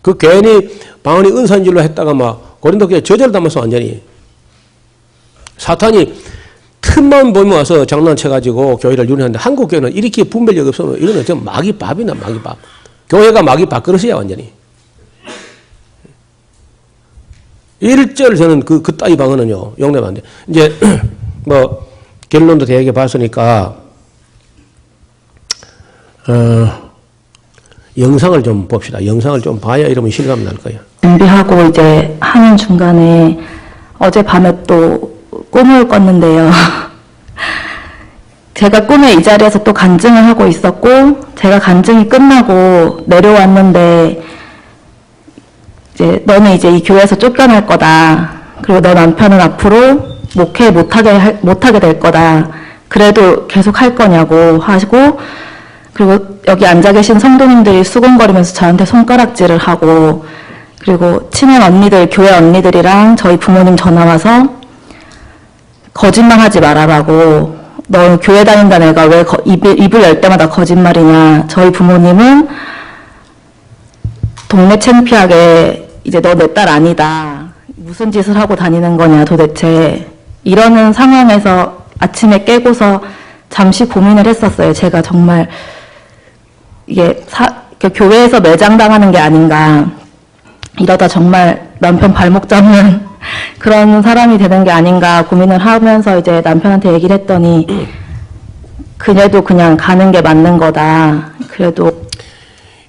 그 괜히 방언이 은사인 줄로 했다가 막 고린도 교회 저절 담아서 완전히 사탄이 틈만 보면 와서 장난쳐가지고 교회를 유린하는데, 한국 교회는 이렇게 분별력이 없으면 이거는 좀 마귀밥이나 마귀밥. 교회가 마귀밥 그릇이야 완전히. 1절 저는 그 따위 방언은요 용납 안 돼. 이제 뭐 결론도 대개 봤으니까 영상을 좀 봅시다. 영상을 좀 봐야 이러면 실감 날 거예요. 준비하고 이제 하는 중간에 어젯밤에 또 꿈을 꿨는데요. 제가 꿈에 이 자리에서 또 간증을 하고 있었고, 제가 간증이 끝나고 내려왔는데, 이제 너는 이제 이 교회에서 쫓겨날 거다. 그리고 너 남편은 앞으로 목회 못하게 될 거다. 그래도 계속 할 거냐고 하시고, 그리고 여기 앉아 계신 성도님들이 수군거리면서 저한테 손가락질을 하고, 그리고 친한 언니들, 교회 언니들이랑 저희 부모님 전화 와서 거짓말 하지 말아라고, 너 교회 다닌다는 애가 왜 입을 열 때마다 거짓말이냐. 저희 부모님은 동네 창피하게 이제 너 내 딸 아니다. 무슨 짓을 하고 다니는 거냐 도대체. 이러는 상황에서 아침에 깨고서 잠시 고민을 했었어요. 제가 정말 이게 교회에서 매장당하는 게 아닌가. 이러다 정말 남편 발목 잡는 그런 사람이 되는 게 아닌가 고민을 하면서 이제 남편한테 얘기를 했더니 그녀도 그냥 가는 게 맞는 거다. 그래도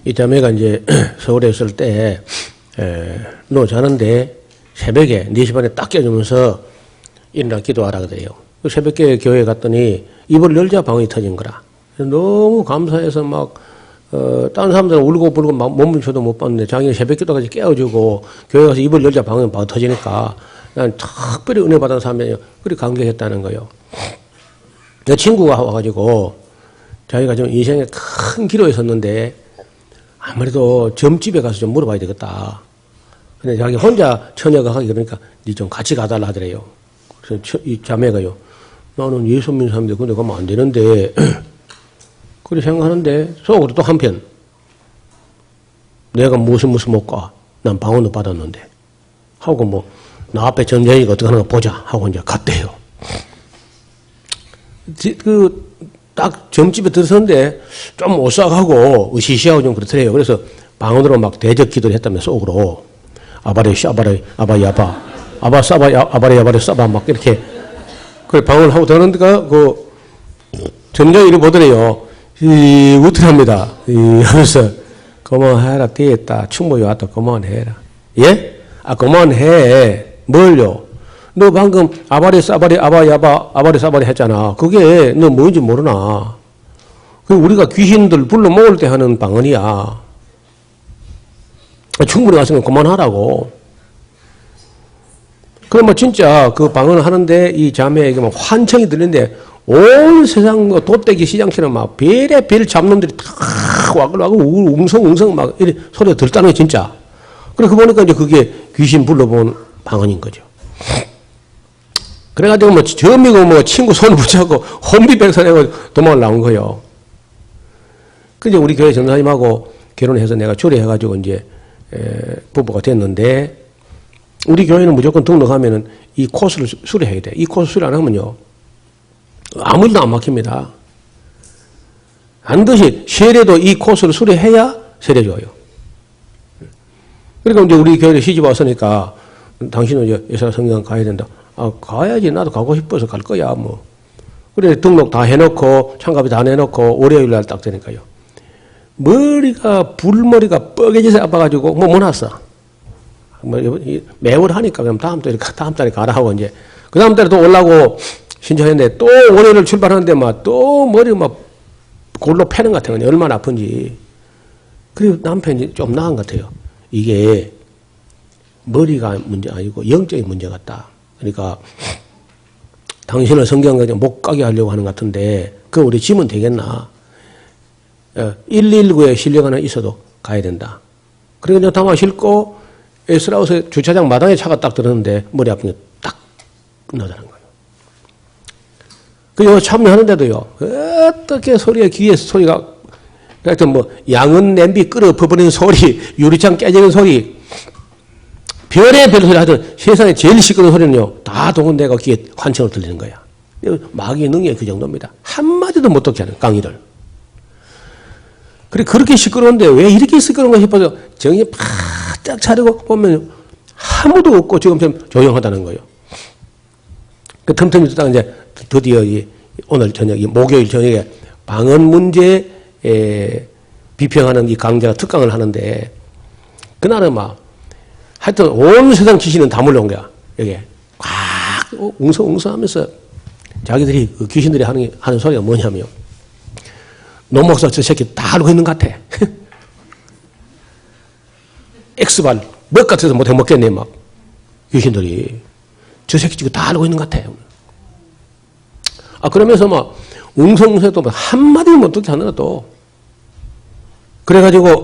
이 자매가 이제 서울에 있을 때 너 자는데 새벽에 4시 반에 딱 깨주면서 일어나 기도하라 그래요. 새벽에 교회에 갔더니 입을 열자 방언이 터진 거라. 너무 감사해서 막 다른 사람들은 울고 불고 막 몸부쳐도 못 봤는데 자기가 새벽 기도까지 깨워주고 교회 가서 입을 열자 방언이 바로 터지니까 난 특별히 은혜 받은 사람이 그리 감격했다는 거예요. 내 친구가 와가지고 자기가 좀 인생에 큰 기로에 섰는데 아무래도 점집에 가서 좀 물어봐야 되겠다. 근데 자기 혼자 처녀가 하기 그러니까 니 좀 같이 가달라 하더래요. 그래서 이 자매가요. 나는 예수 믿는 사람인데 근데 가면 안 되는데 그렇게 생각하는데 속으로 또 한편 내가 무슨 못 가. 난 방언도 받았는데 하고 뭐 나 앞에 전쟁이가 어떻게 하는가 보자 하고 이제 갔대요. 딱 점집에 들어섰는데 좀 오싹하고 으시시하고 좀 그렇더래요. 그래서 방언으로 막 대적 기도를 했다며 속으로 아바레 샤바레 아바이 아바 아바 사바 아바레 아바레 사바 막 이렇게 그 방언을 하고 들었는데가 그 점장이 이리 보더래요. 우쭐합니다. 하면서 그만해라 되겠다. 충분히 왔다 그만해라. 예? 아 그만해. 뭘요? 너 방금 아바레 사바레 아바이 아바 아바레 사바레 했잖아. 그게 너 뭔지 모르나? 그 우리가 귀신들 불러 모을 때 하는 방언이야. 충분히 왔으면 그만하라고. 그럼 뭐 진짜 그 방언을 하는데 이 자매에게 막 환청이 들리는데 온 세상 뭐 돗대기 시장처럼 막 별의 잡놈들이 탁 와가지고 웅성웅성 막 이렇게 소리가 들다는 게 진짜. 그래 그 보니까 이제 그게 귀신 불러본 방언인 거죠. 그래가지고 뭐 점이고 뭐 친구 손을 붙잡고 혼비백산해고 도망을 나온 거예요. 근데 우리 교회 전사님하고 결혼해서 내가 초대해가지고 이제 부부가 됐는데 우리 교회는 무조건 등록하면은 이 코스를 수료해야 돼. 이 코스 수료 안 하면요 아무 일도 안 막힙니다. 반드시 세례도 이 코스를 수료해야 세례 줘요. 그러니까 이제 우리 교회에 시집 왔으니까 당신은 이제 예사 성경 가야 된다. 아 가야지. 나도 가고 싶어서 갈 거야 뭐. 그래 등록 다 해놓고 참가비 다 내놓고 월요일 날 딱 되니까요. 불머리가 뻐개져서 아파가지고 못 왔어. 뭐 매월 하니까 그럼 다음 달에 가라 하고 이제 그 다음 달에 또 올라고 신청했는데 또 월요일 출발하는데 막 또 머리 막 골로 패는 것 같아요. 얼마나 아픈지. 그리고 남편이 좀 나은 것 같아요. 이게 머리가 문제 아니고 영적인 문제 같다. 그러니까 당신을 성경까지 못 가게 하려고 하는 것 같은데 그거 우리 지면 되겠나? 119에 실려가 하나 있어도 가야 된다. 그러니까 담아 싣고 에스라우스 주차장 마당에 차가 딱 들었는데 머리 아픈 게 딱 끝나자는 거예요. 그 참여하는데도요. 어떻게 소리가 귀에 소리가 하여튼 뭐 양은 냄비 끓어 퍼버리는 소리, 유리창 깨지는 소리, 별의별 소리 하여튼 세상에 제일 시끄러운 소리는요. 다 동원돼가 귀에 환청을 들리는 거야. 마귀의 능력이 그 정도입니다. 한마디도 못 듣게 하는 강의를. 그래 그렇게 시끄러운데 왜 이렇게 시끄러운가 싶어서 정신 바짝 차리고 보면 아무도 없고 지금처럼 조용하다는 거예요. 그 틈틈이 듣다가 이제 드디어 오늘 저녁, 목요일 저녁에 방언 문제 비평하는 이 강좌가 특강을 하는데 그날은 막 하여튼 온 세상 귀신은 다 몰려온 거야. 여기에 꽉 웅성웅성 하면서 자기들이 그 귀신들이 하는 소리가 뭐냐면 노 목사 저 새끼 다 알고 있는 것 같아. X발 몇 같아서 못해 먹겠네 막 귀신들이 저 새끼 지금 다 알고 있는 것 같아. 아 그러면서 막 웅성웅성도 한마디 못 듣게 하느라 또 그래가지고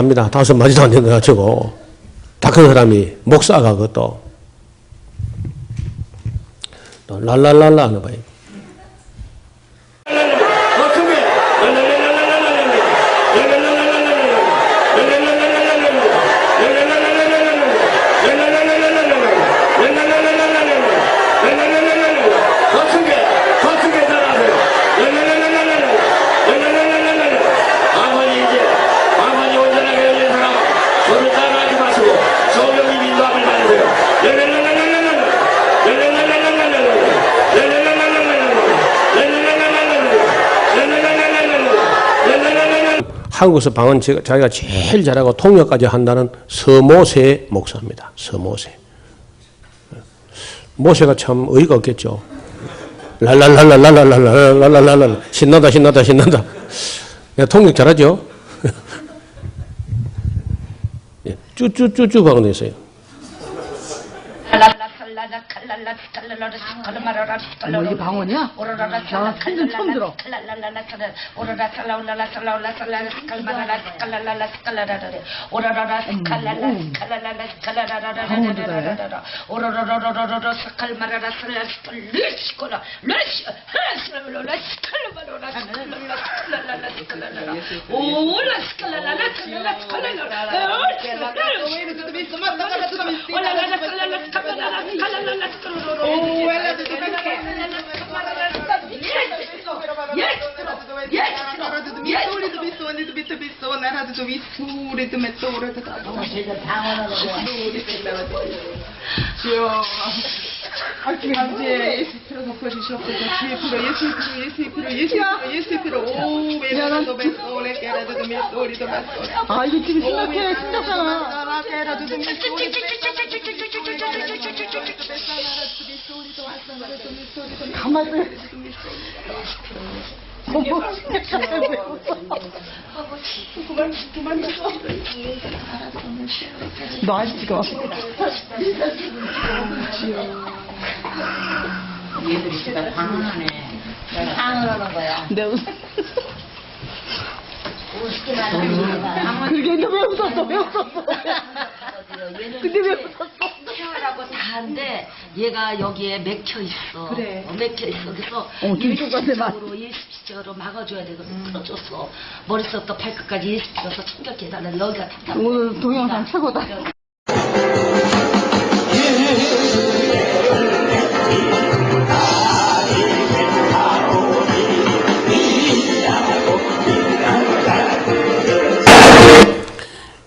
합니다. 5마디도 안 되는 거 가지고. 다 큰 사람이, 목사가 그것도. 또 랄랄랄라 하는 거예요. 한국에서 방언 자기가 제일 잘하고 통역까지 한다는 서모세 목사입니다. 서모세. 모세가 참 어이가 없겠죠. 랄랄랄랄랄랄랄랄랄랄랄 신난다 신난다 신난다. 통역 잘하죠? 쭈쭈쭈쭈 방언 있어요. 어머, 이게 방언이야? 나 큰일 처음 들어. 아, 이거 지금 심각해, 심각하잖아. 가만히 너 안 찍어. 얘들이 진짜 방언하네. 방언하는 거야. 내가 방언. 그게 왜 웃었어? 왜 웃었어? 근데 왜 웃었어? 태어나고 다 한데 얘가 여기에 맥혀 있어. 그래. 맥혀 있어. 그래서 중국한테 막. 예수피적으로 막아줘야 되거든. 풀어줬어. 머릿속부터 발끝까지 예수피져서 충격해달라. 여기가 다. 오늘 동영상 최고다.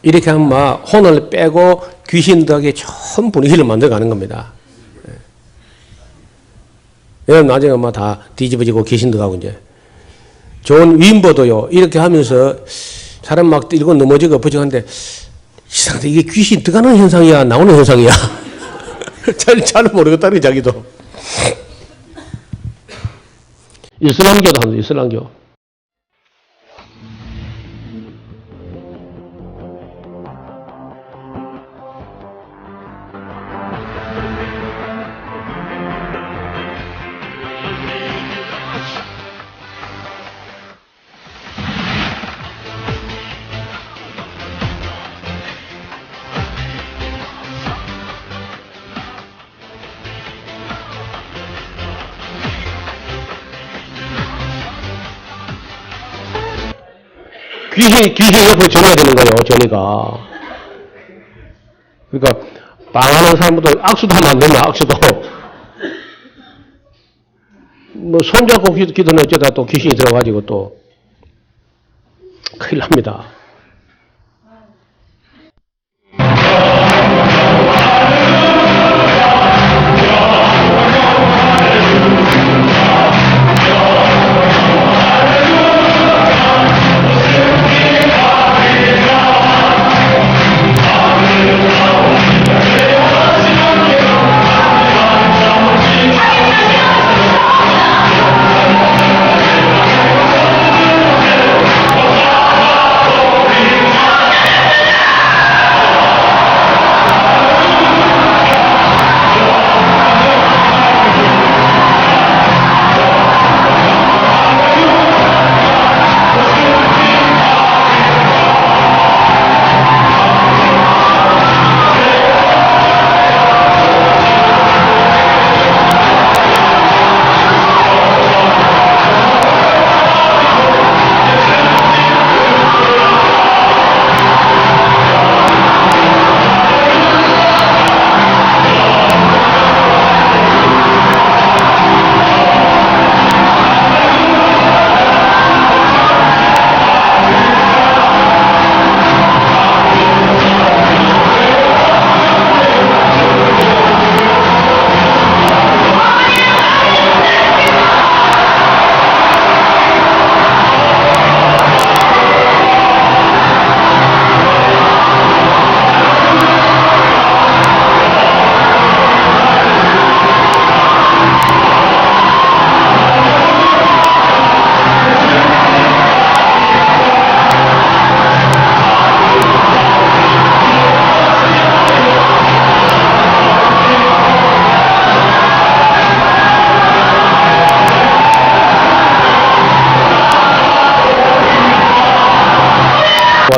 이렇게 하면 막 혼을 빼고 귀신들에게 좋은 분위기를 만들어가는 겁니다. 왜냐면 나중에 아마 다 뒤집어지고 귀신들하고 이제 좋은 위인보도요. 이렇게 하면서 사람 막 뛰고 넘어지고 엎어지고 이상하다. 이게 귀신 들어가는 현상이야? 나오는 현상이야? 잘 모르겠다니 자기도. 이슬람교도 합니다. 이슬람교. 귀신 옆으로 전해야 되는 거예요, 전이가. 그러니까, 방하는 사람들 악수도 하면 안 된다, 악수도. 뭐, 손잡고 기도는 어쩌다 또 귀신이 들어가지고 또, 큰일 납니다.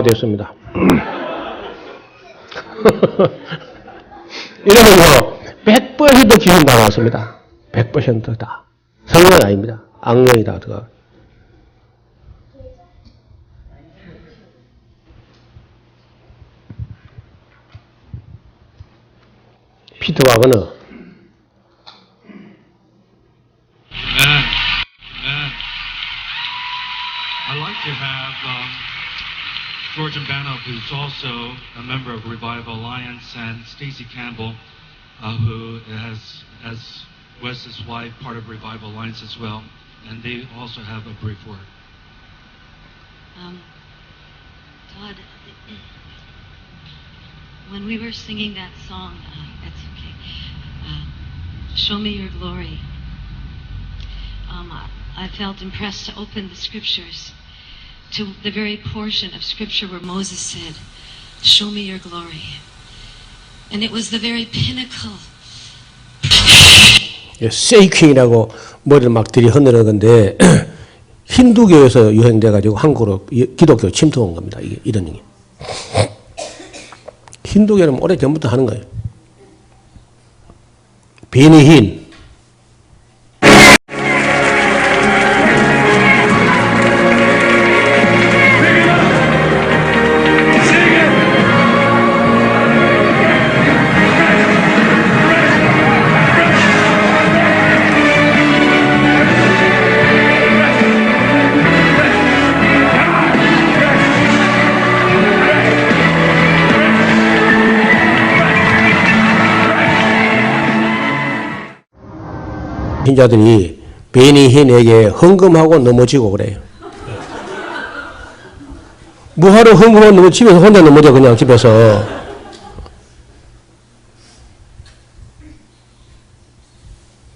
됐습니다. 이러면요, 100% 기운 다 나왔습니다. 100% 다. 성령 아닙니다. 악령이다. 피터 와거너. Amen. Amen. I'd like to have George Mbano, who's also a member of Revival Alliance, and Stacey Campbell, who was his wife, part of Revival Alliance as well, and they also have a brief word. Todd, when we were singing that song, that's okay, Show Me Your Glory, I felt impressed to open the scriptures to the very portion of scripture where Moses said, Show me your glory. And it was the very pinnacle. 세이킹이라고 머리를 막 들이흔드는 건데 힌두교에서 유행돼가지고 한국으로 기독교 침투한 겁니다. 이게 이런 게. 힌두교는 오래 전부터 하는 거예요. 베니힌. 신자들이 베니힌에게 헌금하고 넘어지고 그래요. 뭐하러 헌금하고 넘어 집에서 혼자 넘어져 그냥 집에서.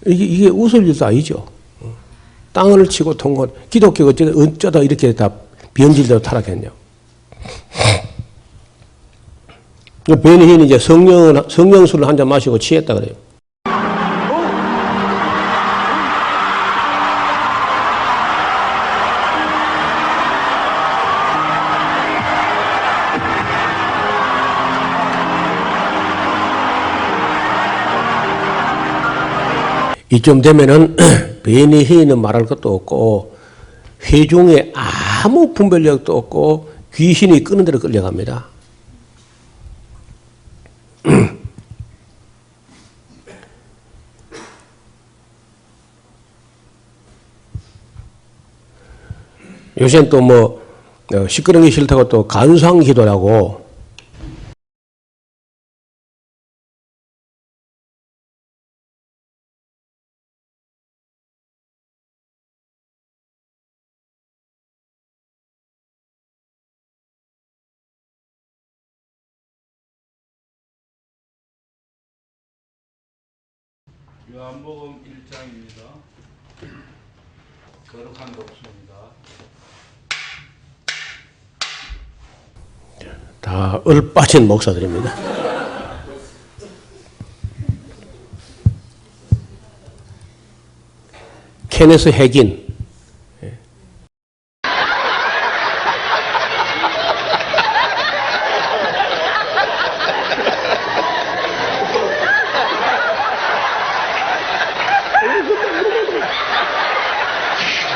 이게 웃을 일도 아니죠. 땅을 치고 통건 기독교가 어쩌다 이렇게 다 변질대로 타락했냐. 베니힌이 이제 성령술을 한 잔 마시고 취했다 그래요. 이쯤 되면은 베니힌은 말할 것도 없고 회중에 아무 분별력도 없고 귀신이 끄는 대로 끌려갑니다. 요새는 또 뭐 시끄러운 게 싫다고 또 간수한 기도라고 요한복음 1장입니다. 거룩한 독수입니다. 다 얼빠진 목사들입니다. 케네스 핵인.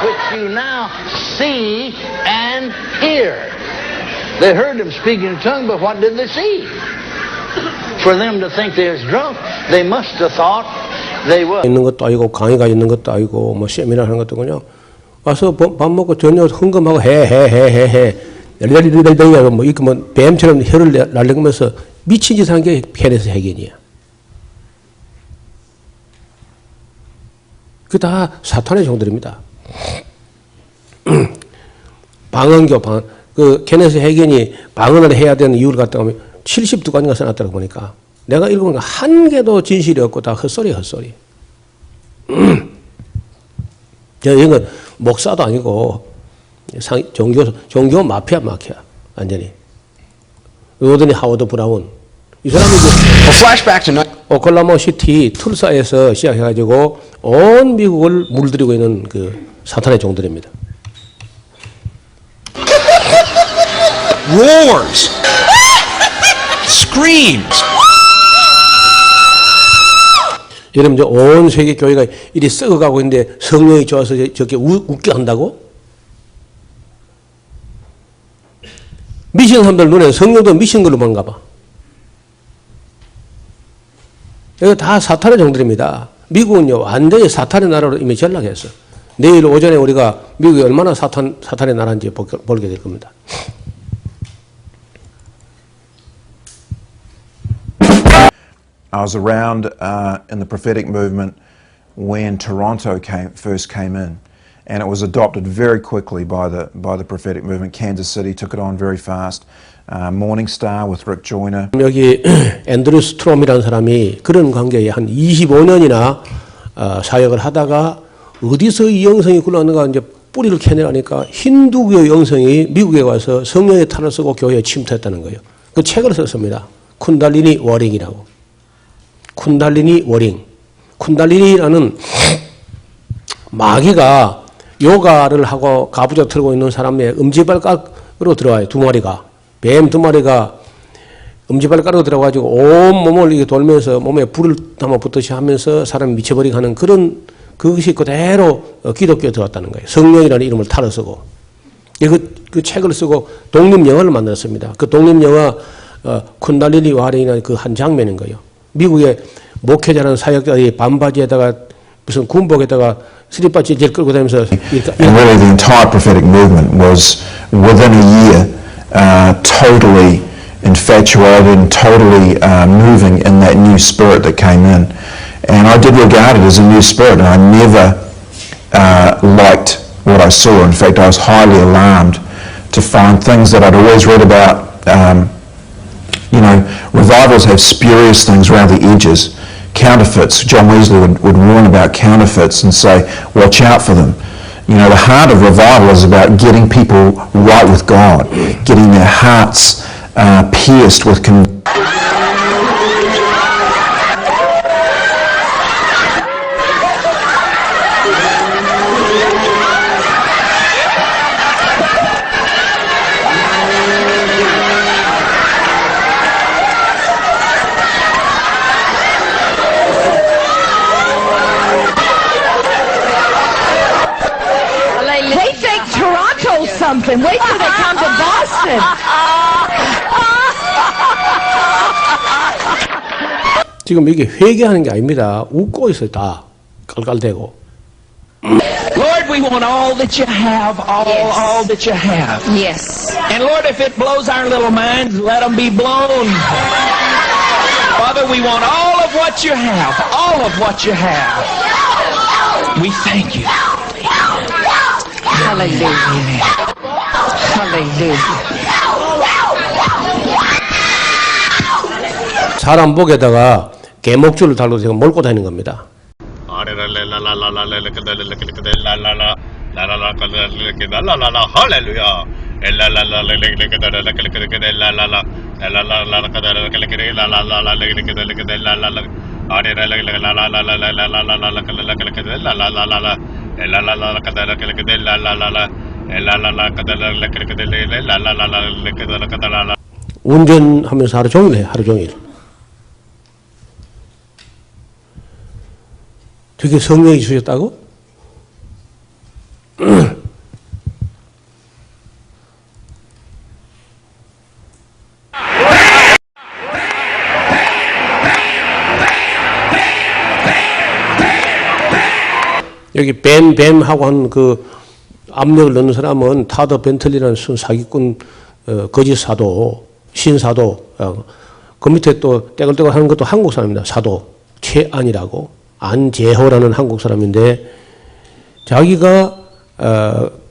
Which you now see and hear. They heard him speaking in tongues, but what did they see? For them to think they was drunk, they must have thought they were. 있는 것도 아니고 강의가 있는 것도 아니고 뭐 세미나 하는 것도 그냥 와서 밥 먹고 저녁 헌금하고 해 뭐 이렇게 뭐 뱀처럼 혀를 날리면서 미친 짓 한 게 케네스 핵인이야. 그 다 사탄의 종들입니다. 방언교, 그 케네스 해겐이 방언을 해야 되는 이유를 갖다가 72가지가 써놨다고 보니까 내가 읽어보니까 한 개도 진실이 없고 다 헛소리. 이건 목사도 아니고 종교 마피아 완전히. 로드니 하워드 브라운 이 사람이 오클라호마 시티 툴사에서 시작해가지고 온 미국을 물들이고 있는 그 사탄의 종들입니다. Roars, screams. 여러분, 온 세계 교회가 이리 썩어가고 있는데 성령이 좋아서 저렇게 웃게 한다고? 미신 사람들 눈에 성령도 미신 걸로 보는가 봐. 이거 다 사탄의 종들입니다. 미국은요, 완전히 사탄의 나라로 이미 전락했어. 내일 오전에 우리가 미국이 얼마나 사탄의 나라인지 보게 될 겁니다. I was around in the prophetic movement when Toronto first came in, and it was adopted very quickly by the prophetic movement. Kansas City took it on very fast. Morning Star with Rick Joyner. 여기 앤드류 스트롬이라는 사람이 그런 관계에 한 25년이나 사역을 하다가 어디서 이 영성이 굴러왔는가 이제 뿌리를 캐내라니까 힌두교의 영성이 미국에 와서 성령의 탈을 쓰고 교회에 침투했다는 거예요. 그 책을 썼습니다. 쿤달리니 워링이라고. 쿤달리니 워링. 쿤달리니라는 마귀가 요가를 하고 가부좌 틀고 있는 사람의 엄지발가락으로 들어와요. 두 마리가. 뱀 두 마리가 엄지발가락으로 들어가지고 온 몸을 이렇게 돌면서 몸에 불을 담아 붙듯이 하면서 사람이 미쳐버리게 하는 그것이 그대로 기독교에 들어왔다는 거예요. 성령이라는 이름을 탈을 쓰고. 그 책을 쓰고 독립영화를 만들었습니다. 그 독립영화 쿤달리니 와링이라는 그 한 장면인 거예요. 미국의 목회자라는 사역자들이 반바지에다가 무슨 군복에다가 슬리퍼 찔찔 끌고 다니면서 And really the entire prophetic movement was within a year totally infatuated and totally moving in that new spirit that came in. And I did regard it as a new spirit, and I never liked what I saw. In fact, I was highly alarmed to find things that I'd always read about. Revivals have spurious things around the edges, counterfeits. John Wesley would warn about counterfeits and say, watch out for them. The heart of revival is about getting people right with God, getting their hearts pierced with They think Toronto's something. Wait till they come to Boston. 지금 이게 회개하는 게 아닙니다. 웃고 있어요. 다 깔깔대고. Lord, we want all that you have, all that you have. Yes. And Lord, if it blows our little minds, let them be blown. Father, we want all of what you have, all of what you have. We thank you. Hallelujah. Hallelujah. 사람 목에다가 개목줄을 달고 지금 몰고 다니는 겁니다. 운전하면서 하루 종일 해, 하루 종일. 저게 성령이 주셨다고? 여기 뱀 하고 한 그 압력을 넣는 사람은 타더 벤틀리라는 사기꾼 거짓 사도, 신사도, 그 밑에 또 떼글떼글 하는 것도 한국 사람입니다. 사도 최안이라고, 안재호라는 한국 사람인데 자기가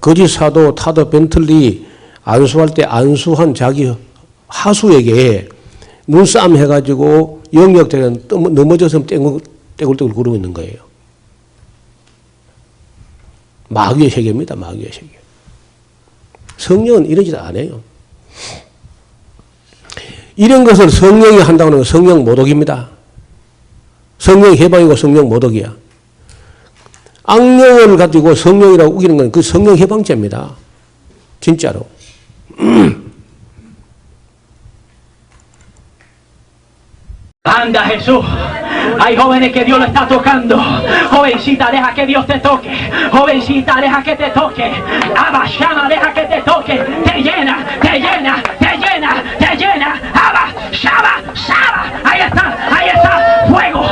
거짓 사도 타더 벤틀리 안수할 때 안수한 자기 하수에게 눈싸움 해가지고 영역대는 넘어져서 떼굴떼굴 구르고 있는 거예요. 마귀의 세계입니다. 마귀의 세계. 성령은 이런 짓 안 해요. 이런 것을 성령이 한다고 하는 건 성령 모독입니다. 성령 해방이고 성령 모독이야. 악령을 가지고 성령이라고 우기는 건 그 성령 해방죄입니다. 진짜로. Anda Jesús. Hay jóvenes que Dios lo está tocando. Jovencita, deja que Dios te toque. Jovencita, deja que te toque. Abashama, deja que te toque. Te llena, te llena, te llena, te llena. Abashama, Shama. Ahí está, fuego,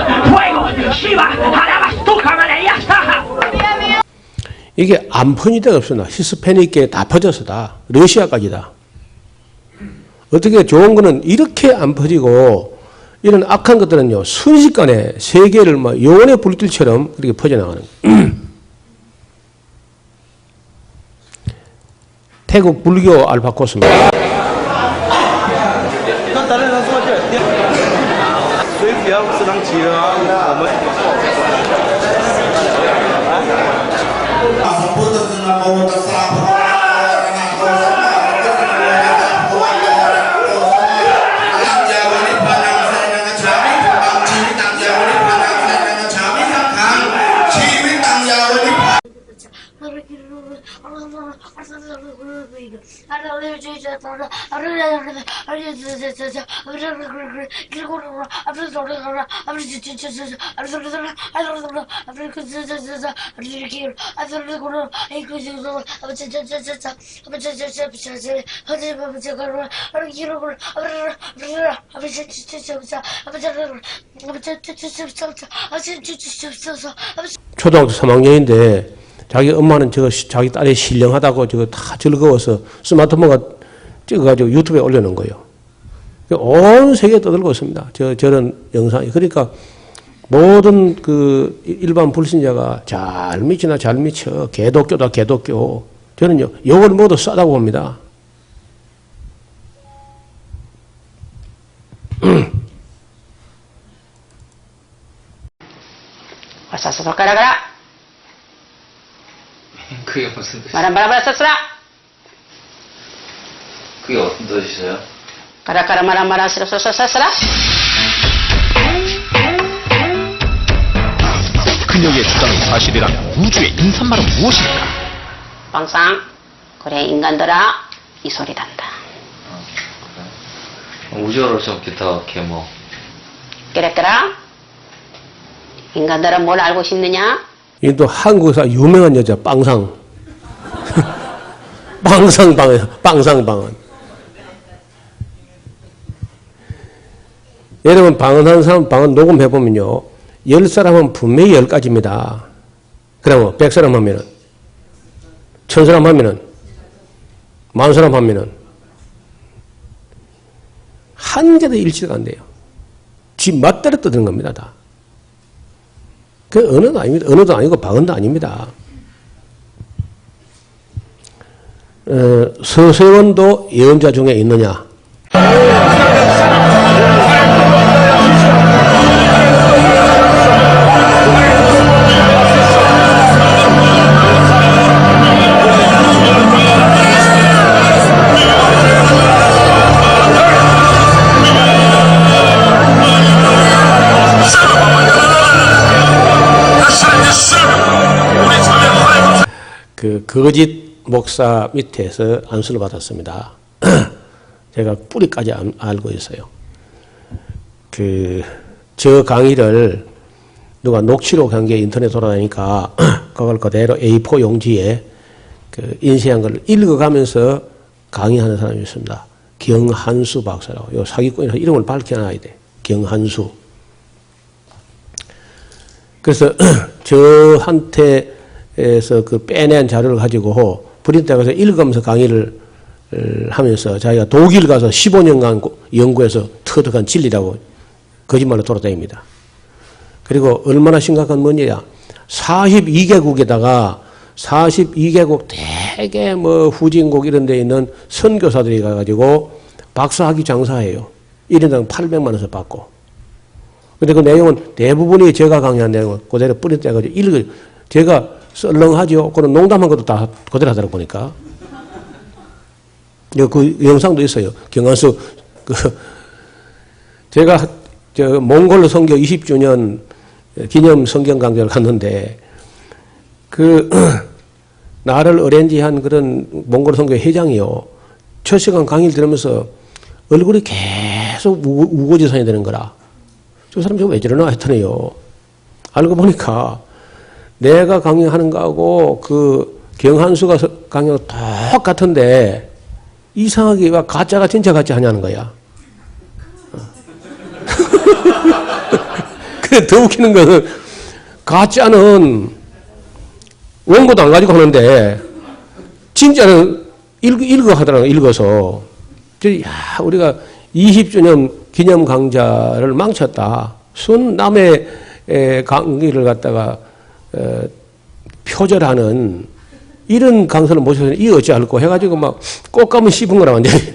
이게 안 퍼질 데가 없어. 히스패닉에 다 퍼져서 다. 러시아까지다. 어떻게 좋은 거는 이렇게 안 퍼지고 이런 악한 것들은요, 순식간에 세계를 막 영혼의 불길처럼 그렇게 퍼져나가는 거예요. 태국 불교 알바코스입니다. 초등학교 3학년인데 자기 엄마는 자기 딸이 신령하다고 다 즐거워서 스마트폰가 찍어가지고 유튜브에 올려놓은 거예요. 온 세계에 떠들고 있습니다. 저런 영상이. 그러니까 모든 그 일반 불신자가 잘 미치나 잘 미쳐. 개독교다 개독교. 저는요, 욕을 모두 싸다고 봅니다. 와사사사 가라가라. 그게 무슨 뜻이에요? 마람바라바라 싹스라. 그게 어떤 뜻이세요? 가라가라 마람바라 싹스라. 그녀의 주장이 사실이라면 우주의 인산말은 무엇일까? 빵상. 그래 인간들아 이 소리 단다. 그래? 우주어로 좀 기타 개모. 그랬더라. 인간들아 뭘 알고 싶느냐? 이 또 한국에서 유명한 여자 빵상. 빵상방언. 여러분 방언하는 사람 방언 녹음해보면요, 10사람 분명히 10가지입니다. 그러면 100사람 하면은, 1000사람 하면은, 10,000사람 하면은 한 개도 일치가 안 돼요. 지 맛대로 떠드는 겁니다, 다. 그 언어도 아닙니다. 언어도 아니고 방언도 아닙니다. 서세원도 예언자 중에 있느냐? 그 거짓 목사 밑에서 안수를 받았습니다. 제가 뿌리까지 알고 있어요. 저 강의를 누가 녹취록 한 게 인터넷 돌아다니까 그걸 그대로 A4 용지에 인쇄한 걸 읽어가면서 강의하는 사람이 있습니다. 경한수 박사라고. 요 사기꾼이라서 이름을 밝혀놔야 돼. 경한수. 그래서 저한테에서 그 빼낸 자료를 가지고 프린트해서 읽으면서 강의를 하면서 자기가 독일 가서 15년간 연구해서 터득한 진리라고 거짓말로 돌아다닙니다. 그리고 얼마나 심각한 문제야. 42개국에다가 42개국 대개 후진국 이런 데 있는 선교사들이 가가지고 박사학위 장사해요. 1인당 800만 원씩 받고. 근데 그 내용은 대부분이 제가 강의한 내용은 그대로 프린트해가지고 제가 썰렁하죠. 그런 농담한 것도 다 그대로 하더라고 보니까. 그 영상도 있어요. 경한수, 제가 몽골 선교 20주년 기념 성경 강좌를 갔는데, 나를 어렌지한 그런 몽골 선교 회장이요. 첫 시간 강의를 들으면서 얼굴이 계속 우거지선이 되는 거라. 저 사람 왜 저러나 했더니요. 알고 보니까 내가 강의하는 거하고 경한수가 강의하고 똑같은데 이상하게 왜 가짜가 진짜 같이 하냐는 거야. 근데 더 웃기는 거는 가짜는 원고도 안 가지고 하는데 진짜는 읽어 하더라고요. 읽어서. 야, 우리가 20주년 기념 강좌를 망쳤다. 순 남의 강의를 갖다가 표절하는 이런 강사를 모셔서 이 어찌할꼬 해가지고 막 꽃가면 씹은 거라 완전히.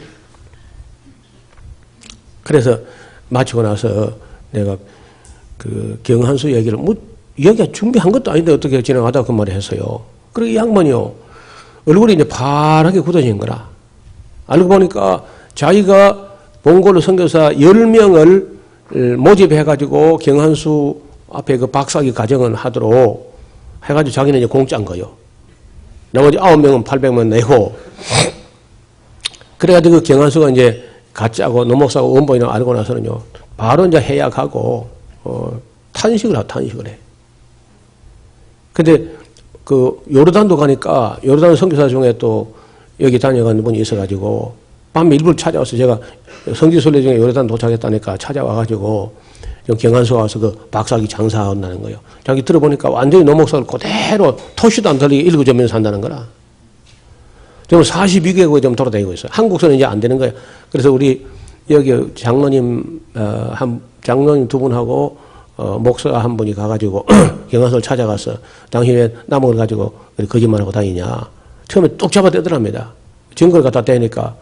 그래서 마치고 나서 내가 그 경한수 얘기를 뭐 얘기가 준비한 것도 아닌데 어떻게 진행하다 그 말을 했어요. 그리고 이 양반이요. 얼굴이 이제 파랗게 굳어진 거라. 알고 보니까 자기가 몽골 선교사 10명을 모집해가지고 경한수 앞에 그 박사기 과정을 하도록 해가지고 자기는 이제 공짜인 거요. 나머지 9명은 800만 내고. 그래가지고 그 경한수가 이제 가짜고 노목사고 원본이라고 알고 나서는요. 바로 이제 해약하고, 탄식을 해. 근데 그 요르단도 가니까 요르단 선교사 중에 또 여기 다녀간 분이 있어가지고 밤에 일부러 찾아와서 제가 성지순례 중에 요르단 도착했다니까 찾아와가지고 경한수 와서 그 박사기 장사한다는 거예요. 자기 들어보니까 완전히 노목사를 그대로 토시도 안 틀리게 읽어주면서 산다는 거라. 지금 42개국에 좀 돌아다니고 있어요. 한국서는 이제 안 되는 거예요. 그래서 우리 여기 장로님 장로님 두 분하고 목사 한 분이 가가지고 경한수를 찾아가서 당신 왜 남을 가지고 거짓말하고 다니냐. 처음에 뚝 잡아대더랍니다. 증거를 갖다 대니까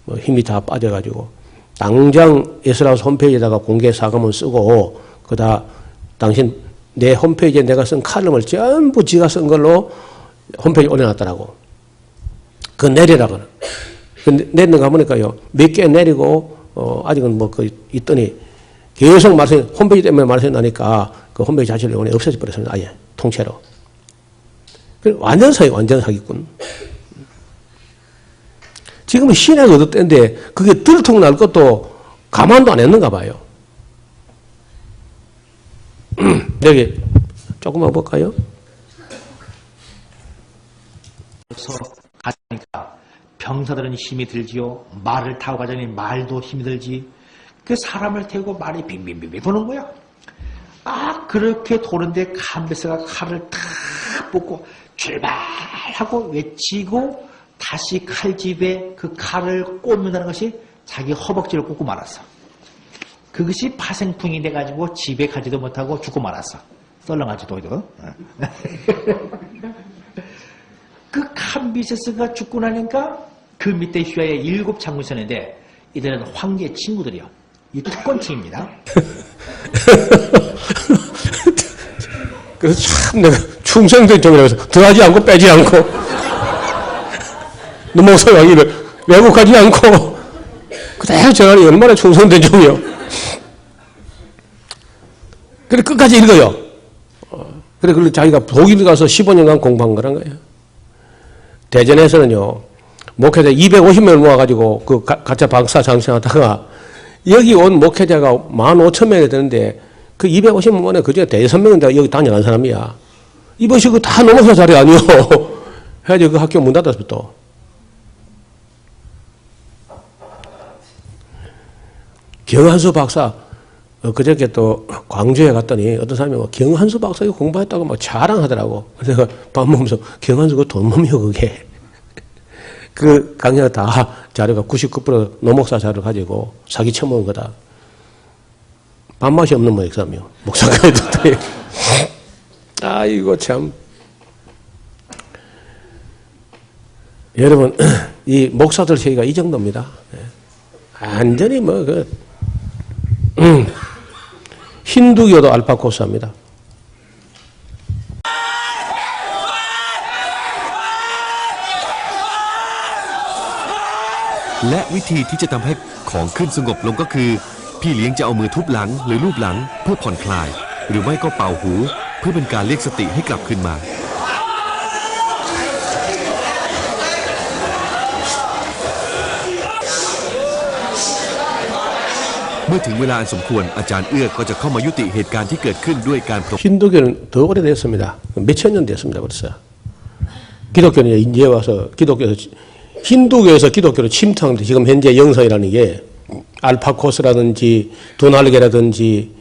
뭐 힘이 다 빠져가지고 당장 에스라우스 홈페이지에다가 공개 사과문 쓰고 그다 당신 내 홈페이지에 내가 쓴 칼럼을 전부 지가 쓴 걸로 홈페이지에 올려놨더라고. 그거 내리라고. 내리는 거 보니까요. 몇 개 내리고 아직은 뭐 그 있더니 계속 홈페이지 때문에 말씀이 나니까 그 홈페이지 자체를 이번에 없어져 버렸습니다. 아예 통째로. 완전 사기꾼. 지금은 신에서 얻었대는데 그게 들통날 것도 가만도 안 했는가 봐요. 여기 조금만 볼까요? 가니까 병사들은 힘이 들지요. 말을 타고 가자니 말도 힘이 들지. 그 사람을 태우고 말이 빙빙빙빙 도는 거야. 아, 그렇게 도는데 캄베스가 칼을 탁 뽑고 출발하고 외치고 다시 칼집에 그 칼을 꽂는다는 것이 자기 허벅지를 꽂고 말았어. 그것이 파생풍이 돼가지고 집에 가지도 못하고 죽고 말았어. 썰렁하지도. 그 캄비세스가 죽고 나니까 그 밑에 휘하에 7 장군이 있었는데 이들은 황제의 친구들이요. 이 특권층입니다. 그래서 참 내가 충성된 쪽이라서 더하지 않고 빼지 않고 노목사 여기를 왜곡하지 않고 그대로 전하니 얼마나 충성된 쪽이요. 그래 끝까지 읽어요. 그래 그걸 자기가 독일 가서 15년간 공부한 거란 거예요. 대전에서는요 목회자 250명을 모아가지고 그 가짜 박사 장생하다가 여기 온 목회자가 15,000명이 되는데 그 250명 안에 그중에 5명은 여기 다녀간 사람이야. 이것이 그 다 노목사 자리 아니요. 해가지고 그 학교 문 닫았어 또. 경한수 박사 그저께 또 광주에 갔더니 어떤 사람이 경한수 박사 이거 공부했다고 막 자랑하더라고. 그래서 밥 먹으면서 경한수 그 돈 뭡니까 그게. 그 강의가 다 자료가 99% 노목사 자료를 가지고 사기 쳐먹은 거다. 밥맛이 없는 목사며 목사까지 듣더니 아이고 참. 여러분 이 목사들 세계가 이 정도입니다. 완전히 뭐 힌두교도 알파코스합니다.และวิธีที่จะทำให้ของขึ้นสงบลงก็คือพี่เลี้ยงจะเอามือทุบหลังหรือลูบหลังเพื่อผ่อนคลายหรือไม่ก็เป่าหูเพื่อเป็นการเรียกสติให้กลับคืนมาเมื่อถึงเวลาอันสมควรอาจารย์เอื้อก็จะเข้ามายุติเหตุการณ์ที่เกิดขึ้นด้วยการ 힌두교는 더 오래됐습니다. 몇천 년 됐습니다. 벌써. 기독교는 이제 와서 힌두교에서 기독교로 침투하는데 지금 현재 영성이라는 게 알파코스라든지 도날게라든지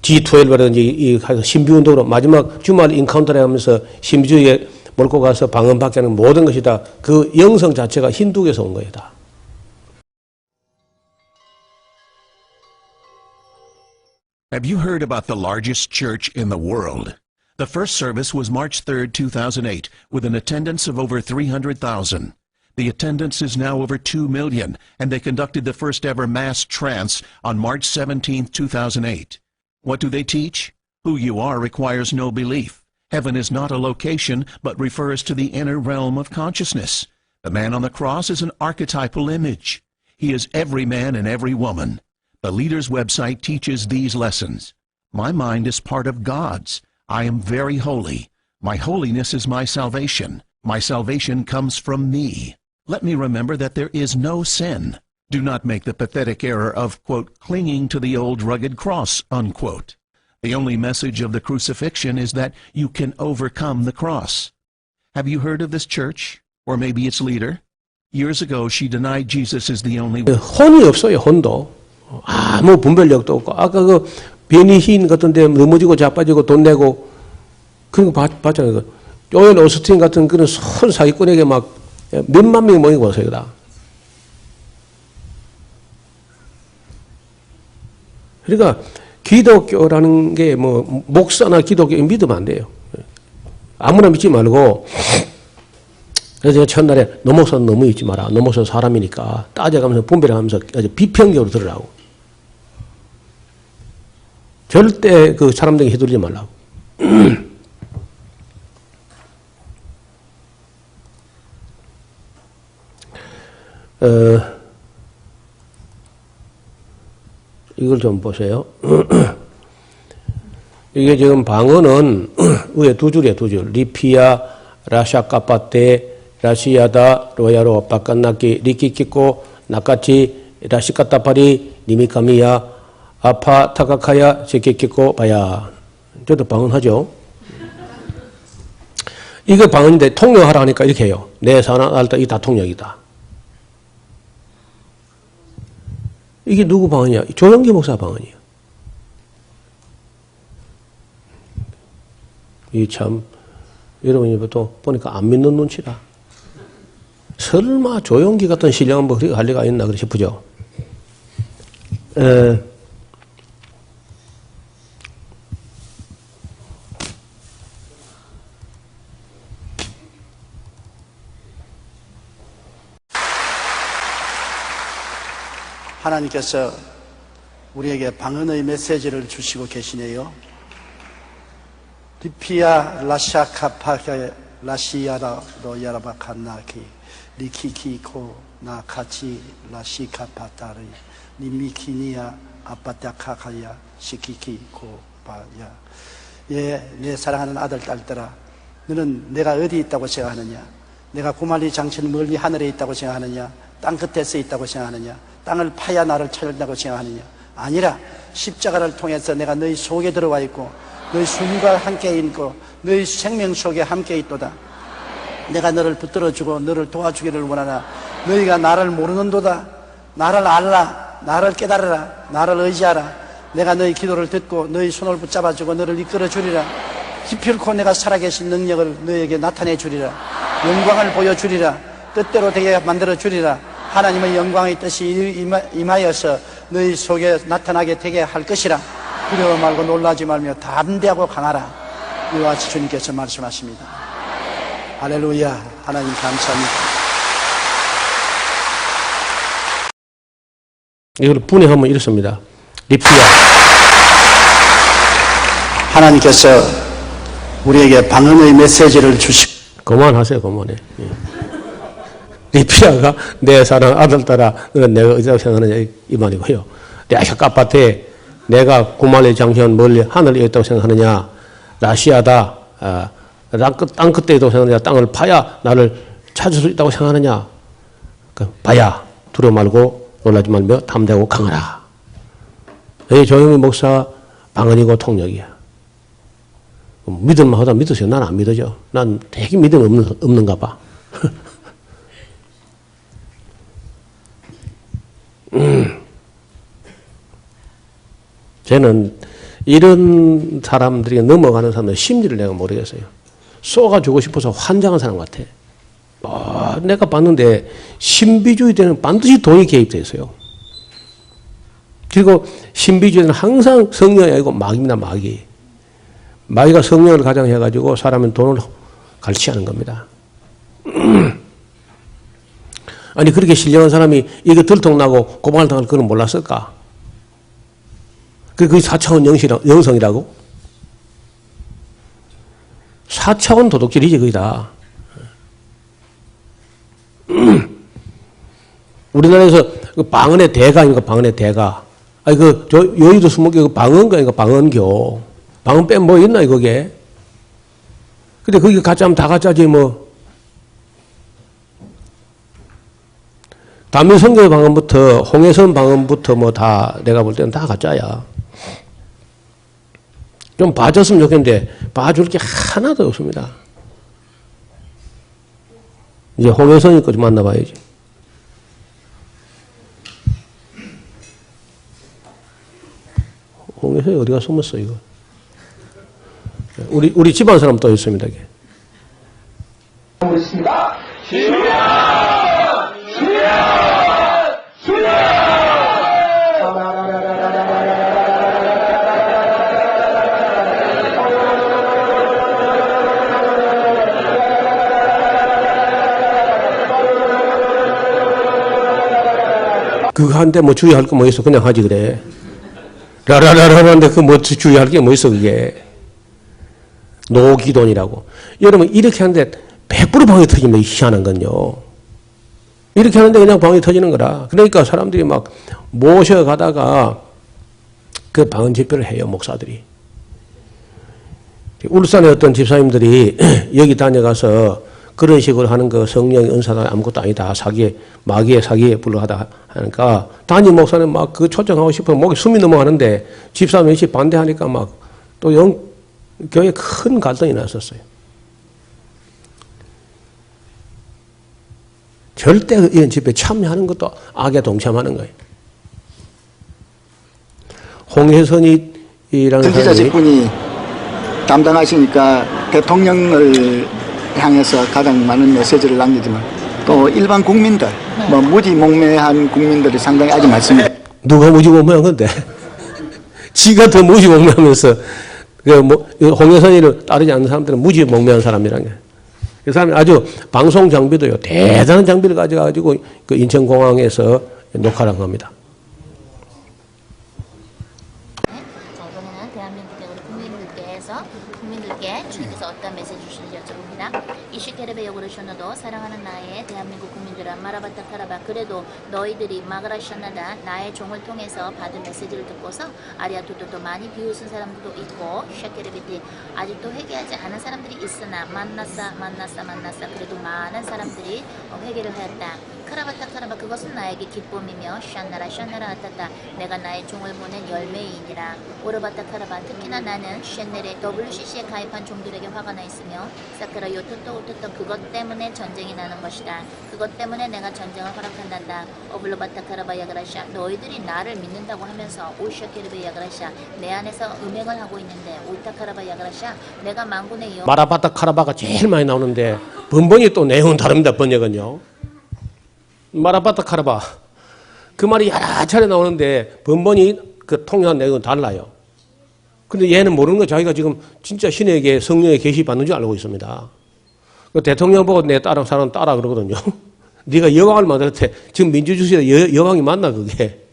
G12라든지 이 신비운동으로 마지막 주말 인카운터를 하면서 심주에 몰고 가서 방언받게 하는 모든 것이 다 그 영성 자체가 힌두교에서 온 거예요. 다. Have you heard about the largest church in the world? The first service was March 3rd, 2008, with an attendance of over 300,000. The attendance is now over 2 million, and they conducted the first ever mass trance on March 17th, 2008. What do they teach? Who you are requires no belief. Heaven is not a location, but refers to the inner realm of consciousness. The man on the cross is an archetypal image. He is every man and every woman. The leader's website teaches these lessons. My mind is part of God's. I am very holy. My holiness is my salvation. My salvation comes from me. Let me remember that there is no sin. Do not make the pathetic error of, quote, clinging to the old rugged cross, unquote. The only message of the crucifixion is that you can overcome the cross. Have you heard of this church? Or maybe its leader? Years ago, she denied Jesus is the only one. 혼이 없어요, 혼도. 아무 분별력도 없고. 아까 그 베니힌 같은 데 넘어지고 자빠지고 돈 내고 그런 거 봤잖아요. 조엘 오스틴 같은 그런 선 사기꾼에게 막 몇만 명이 모이고 왔어요. 다. 그러니까 기독교라는 게 뭐 목사나 기독교 믿으면 안 돼요. 아무나 믿지 말고. 그래서 제가 첫날에 너 목사는 너무 믿지 마라. 너 목사는 사람이니까 따져가면서 분별하면서 아주 비평적으로 들으라고. 절대 그 사람들에게 휘둘리지 말라고. 이걸 좀 보세요. 이게 지금 방언은 위에 두 줄이에요, 두 줄. 리피아, 라샤카파테, 라시야다, 로야로, 바깥나키, 리키키코, 나카치, 라시카타파리, 니미카미야, 아파, 타카카야, 세키키코, 바야. 저도 방언하죠. 이거 방언인데 통역하라 하니까 이렇게 해요. 내 사나 알다, 이게 다 통역이다. 이게 누구 방언이야? 조영기 목사 방언이에요. 이 참, 여러분이 또 보니까 안 믿는 눈치라. 설마 조영기 같은 신령한 뭐 그렇게 할 리가 있나 그래 싶으죠. 하나님께서 우리에게 방언의 메시지를 주시고 계시네요. 리피아 라샤카파게 라시야라도 야라바칸나키 리키키코 나카치 라시카파타리 니미키니아 아빠타카카야 시키키코 바야. 예, 내 사랑하는 아들 딸들아, 너는 내가 어디 있다고 생각하느냐? 내가 구말리 장천 멀리 하늘에 있다고 생각하느냐? 땅 끝에서 있다고 생각하느냐? 땅을 파야 나를 찾는다고 생각하느냐? 아니라 십자가를 통해서 내가 너희 속에 들어와 있고 너희 숨과 함께 있고 너희 생명 속에 함께 있도다. 내가 너를 붙들어주고 너를 도와주기를 원하나 너희가 나를 모르는도다. 나를 알라. 나를 깨달으라. 나를 의지하라. 내가 너희 기도를 듣고 너희 손을 붙잡아주고 너를 이끌어주리라. 기필코 내가 살아계신 능력을 너희에게 나타내주리라. 영광을 보여주리라. 뜻대로 되게 만들어주리라. 하나님의 영광의 뜻이 임하여서 너희 속에 나타나게 되게 할 것이라. 두려워 말고 놀라지 말며 담대하고 강하라. 이와 같이 주님께서 말씀하십니다. 할렐루야. 하나님 감사합니다. 이걸 분해하면 이렇습니다. 리피아. 하나님께서 우리에게 방언의 메시지를 주시고. 그만하세요, 그만해. 예. 리피아가 내 사랑 아들 따라 너는 내가 어디라고 생각하느냐 이 말이고요. 라샤카파테 내가 구말리 장현 멀리 하늘에 있다고 생각하느냐? 라시아다 땅 끝에 있다고 생각하느냐? 땅을 파야 나를 찾을 수 있다고 생각하느냐? 봐야 두려워 말고 놀라지 말며 담대하고 강하라. 이 조영희 목사 방언이고 통역이야. 믿을만 하다 믿으세요. 난 안 믿어져. 난 되게 믿음 없는가 봐. 저는 이런 사람들이 넘어가는 사람들 심리를 내가 모르겠어요. 쏘가주고 싶어서 환장한 사람 같아. 내가 봤는데 신비주의자는 반드시 돈이 개입되어 있어요. 그리고 신비주의는 항상 성령이 아니고 마귀입니다. 마귀. 마귀가 성령을 가장해가지고 사람은 돈을 갈취하는 겁니다. 아니 그렇게 신령한 사람이 이거 들통나고 고발을 당할 거는 몰랐을까? 그게 4차원 영성이라고? 4차원 도둑질이지 거의 다. 우리나라에서 그 방언의 대가 아닙니까? 방언의 대가. 아니 여의도 수목교 그 방언가 아닙니까? 방언교. 방언 빼면 뭐 있나 그게? 근데 그게 가짜면 다 가짜지 뭐. 다민성교 방언부터 홍해선 방언부터 뭐 다 내가 볼 때는 다 가짜야. 좀 봐줬으면 좋겠는데 봐줄 게 하나도 없습니다. 이제 홍해선이 거 좀 만나봐야지. 홍해선이 어디가 숨었어 이거? 우리 집안 사람 또 있습니다. 이게. 있습니다. 그거 한데 뭐 주의할 거 뭐 있어? 그냥 하지 그래. 라라라라는데 그 뭐 주의할 게 뭐 있어 그게. 노기돈이라고. 여러분 이렇게 하는데 100% 방이 터집니다. 희한한 건요. 이렇게 하는데 그냥 방이 터지는 거라. 그러니까 사람들이 막 모셔가다가 그 방언 집회를 해요. 목사들이. 울산의 어떤 집사님들이 여기 다녀가서 그런 식으로 하는 거 성령의 은사가 아무것도 아니다. 마귀의 사기에 불과하다 하니까 단임 목사는 막 그 초청하고 싶어 목에 숨이 넘어가는데 집사 몇이 반대하니까 막 또 교회에 큰 갈등이 났었어요. 절대 이런 집회에 참여하는 것도 악에 동참하는 거예요. 홍혜선이라는 전지자 직분이 담당하시니까 대통령을 향해서 가장 많은 메시지를 남기지만 또 일반 국민들, 뭐 무지몽매한 국민들이 상당히 아주 많습니다. 누가 무지몽매한 건데? 지가 더 무지몽매하면서 홍혜선이를 따르지 않는 사람들은 무지몽매한 사람이라는 게. 그 사람이 아주 방송 장비도요 대단한 장비를 가져가지고 그 인천공항에서 녹화를 한 겁니다. 자, 이번에는 대한민국의 우리 국민들께 주님께서 어떤 메시지 주시는지 여쭤봅니다. 이시케레베 요구르쇼노도 사랑하는 나의 대한민국 국민들아 마라바타 카라바 그래도 너희들이 마가라샤나다 나의 종을 통해서 받은 메시지를 듣고서 아리아토토도 많이 비웃은 사람들도 있고 샤케레베티 아직도 회개하지 않은 사람들이 있으나 만났사 그래도 많은 사람들이 회개를 하였다. 카라바타 카라바 그것은 나에게 기쁨이며 샨나라 아타타 내가 나의 종을 보낸 열매이니라. 오르바타 카라바 특히나 나는 쉔넬의 WCC에 가입한 종들에게 화가 나 있으며 사쿠라 요토토 오토토 그것 때문에 전쟁이 나는 것이다. 그것 때문에 내가 전쟁을 허락한단다. 오블로바타 카라바 야그라샤 너희들이 나를 믿는다고 하면서 오샤케르베 야그라샤 내 안에서 음행을 하고 있는데 오타 카라바 야그라샤 내가 만군의 마라바타 카라바가 제일 많이 나오는데 번번이 또 내용은 다릅니다. 번역은요. 마라바타 카라바 그 말이 여러 차례 나오는데 번번이 그 통역한 내용은 달라요. 근데 얘는 모르는 거 자기가 지금 진짜 신에게 성령의 계시 받는 줄 알고 있습니다. 그 대통령 보고 내 사람 따라 그러거든요. 네가 여왕을 만들었대. 지금 민주주의에 여왕이 맞나 그게.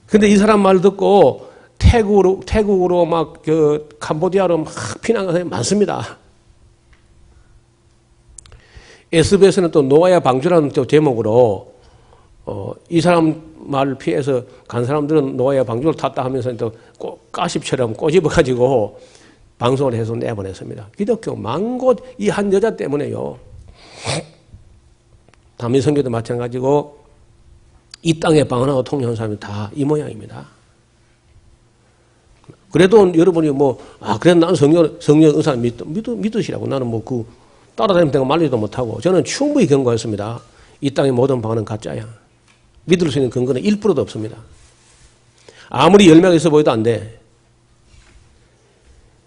근데 이 사람 말 듣고 태국으로 막 그 캄보디아로 막 피난 사람이 많습니다. SBS는 또 노아야 방주라는 또 제목으로 이 사람 말을 피해서 간 사람들은 노아야 방주를 탔다 하면서 또 가십처럼 꼬집어가지고 방송을 해서 내보냈습니다. 기독교 망고 이 한 여자 때문에요. 다민성교도 마찬가지고 이 땅에 방언하고 통역한 사람이 다 이 모양입니다. 그래도 여러분이 그래 나는 성령 의사 믿으시라고 나는 따라다니면 내가 말리지도 못하고 저는 충분히 경고했습니다. 이 땅의 모든 방언은 가짜야. 믿을 수 있는 근거는 1%도 없습니다. 아무리 열매가 있어 보여도 안 돼.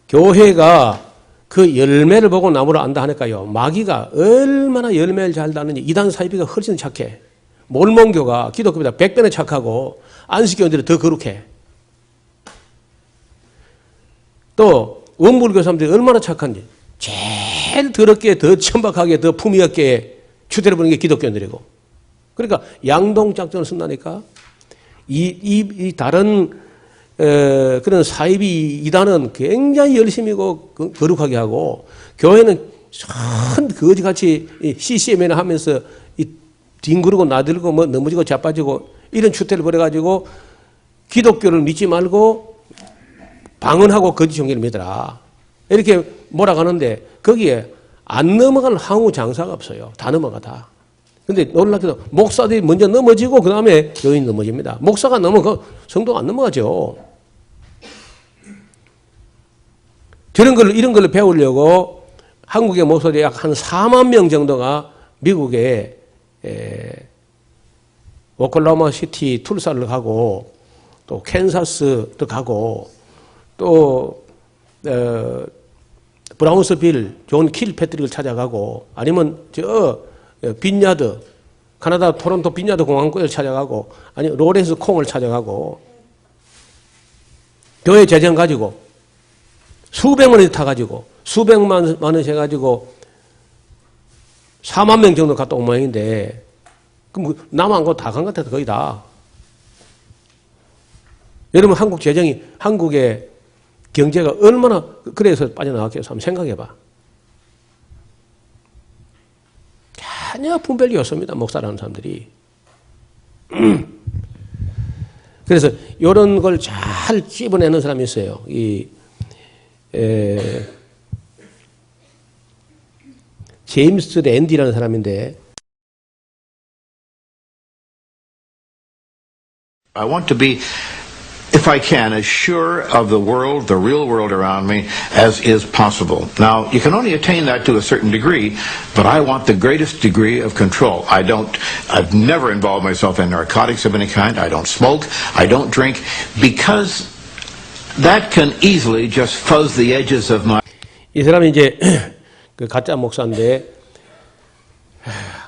교회가 그 열매를 보고 나무를 안다 하니까요. 마귀가 얼마나 열매를 잘 따는지 이단 사이비가 훨씬 착해. 몰몬교가 기독교보다 100배나 착하고 안식교인들은 더 거룩해. 또 원불교 사람들이 얼마나 착한지 제일 더럽게 더 천박하게 더 품위 없게 추대를 보는 게 기독교인들이고. 그러니까 양동작전을 쓴다니까. 이 다른 그런 사이비 이단은 굉장히 열심히고 거룩하게 하고 교회는 참 거지같이 CCM이나 하면서 뒹구르고 나들고 뭐 넘어지고 자빠지고 이런 추태를 벌여가지고 기독교를 믿지 말고 방언하고 거짓 종교를 믿어라. 이렇게 몰아가는데 거기에 안 넘어갈 항우 장사가 없어요. 다 넘어가 다. 근데 놀랍게도 목사들이 먼저 넘어지고 그 다음에 교인이 넘어집니다. 목사가 넘어가 성도가 안 넘어가죠. 이런 걸 배우려고 한국의 목사들이 약 한 4만 명 정도가 미국에 오클라호마 시티 툴사를 가고 또 캔사스도 가고 또 브라운스빌 존 킬패트릭을 찾아가고 아니면 빈야드 카나다 토론토 빈야드 공항권을 찾아가고 아니 로렌스 콩을 찾아가고 교회 재정 가지고 수백만 원이 타가지고 수백만 원씩 해가지고 4만 명 정도 갔다 온 모양인데 그럼 남한 거 다 간 것 같아 거의 다. 여러분 한국 재정이 한국의 경제가 얼마나 그래서 빠져나갔겠어 한번 생각해봐. 전혀 분별이 없습니다. 목사라는 사람들이. 그래서 이런 걸 잘 찝어내는 사람이 있어요. 제임스 랜디라는 사람인데 I want to be, if I can, as sure of the world, the real world around me, as is possible. Now, you can only attain that to a certain degree, but I want the greatest degree of control. I've never involved myself in narcotics of any kind. I don't smoke. I don't drink, because that can easily just fuzz the edges of my. 이 사람이 이제 그 가짜 목사인데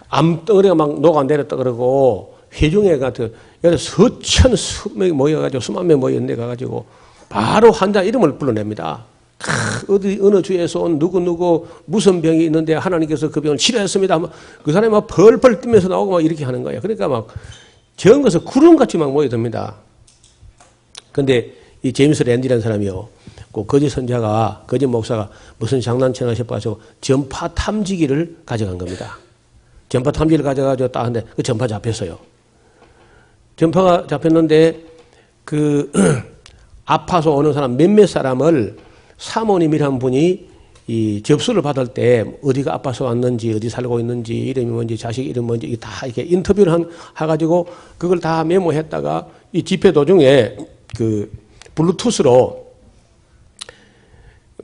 암덩어리가 막 녹아내렸다 그러고 회중회 같은 여기 수명이 모여가지고 수만 명 모였는데 가가지고 바로 환자 이름을 불러냅니다. 어느 주에서 온 누구 무슨 병이 있는데 하나님께서 그 병을 치료했습니다. 그 사람이 막 펄펄 뛰면서 나오고 막 이렇게 하는 거예요. 그러니까 막 정거서 구름같이 막 모여듭니다. 근데 이 제임스 랜디라는 사람이요. 그 거짓 선자가 거짓 목사가 무슨 장난치나 싶어서 전파 탐지기를 가져간 겁니다. 전파 탐지기를 가져가지고 딱 하는데 그 전파 잡혔어요. 전파가 잡혔는데 그 아파서 오는 사람 몇몇 사람을 사모님이란 분이 이 접수를 받을 때 어디가 아파서 왔는지 어디 살고 있는지 이름이 뭔지 자식 이름 뭔지 다 이렇게 인터뷰를 해가지고 그걸 다 메모했다가 이 집회 도중에 그 블루투스로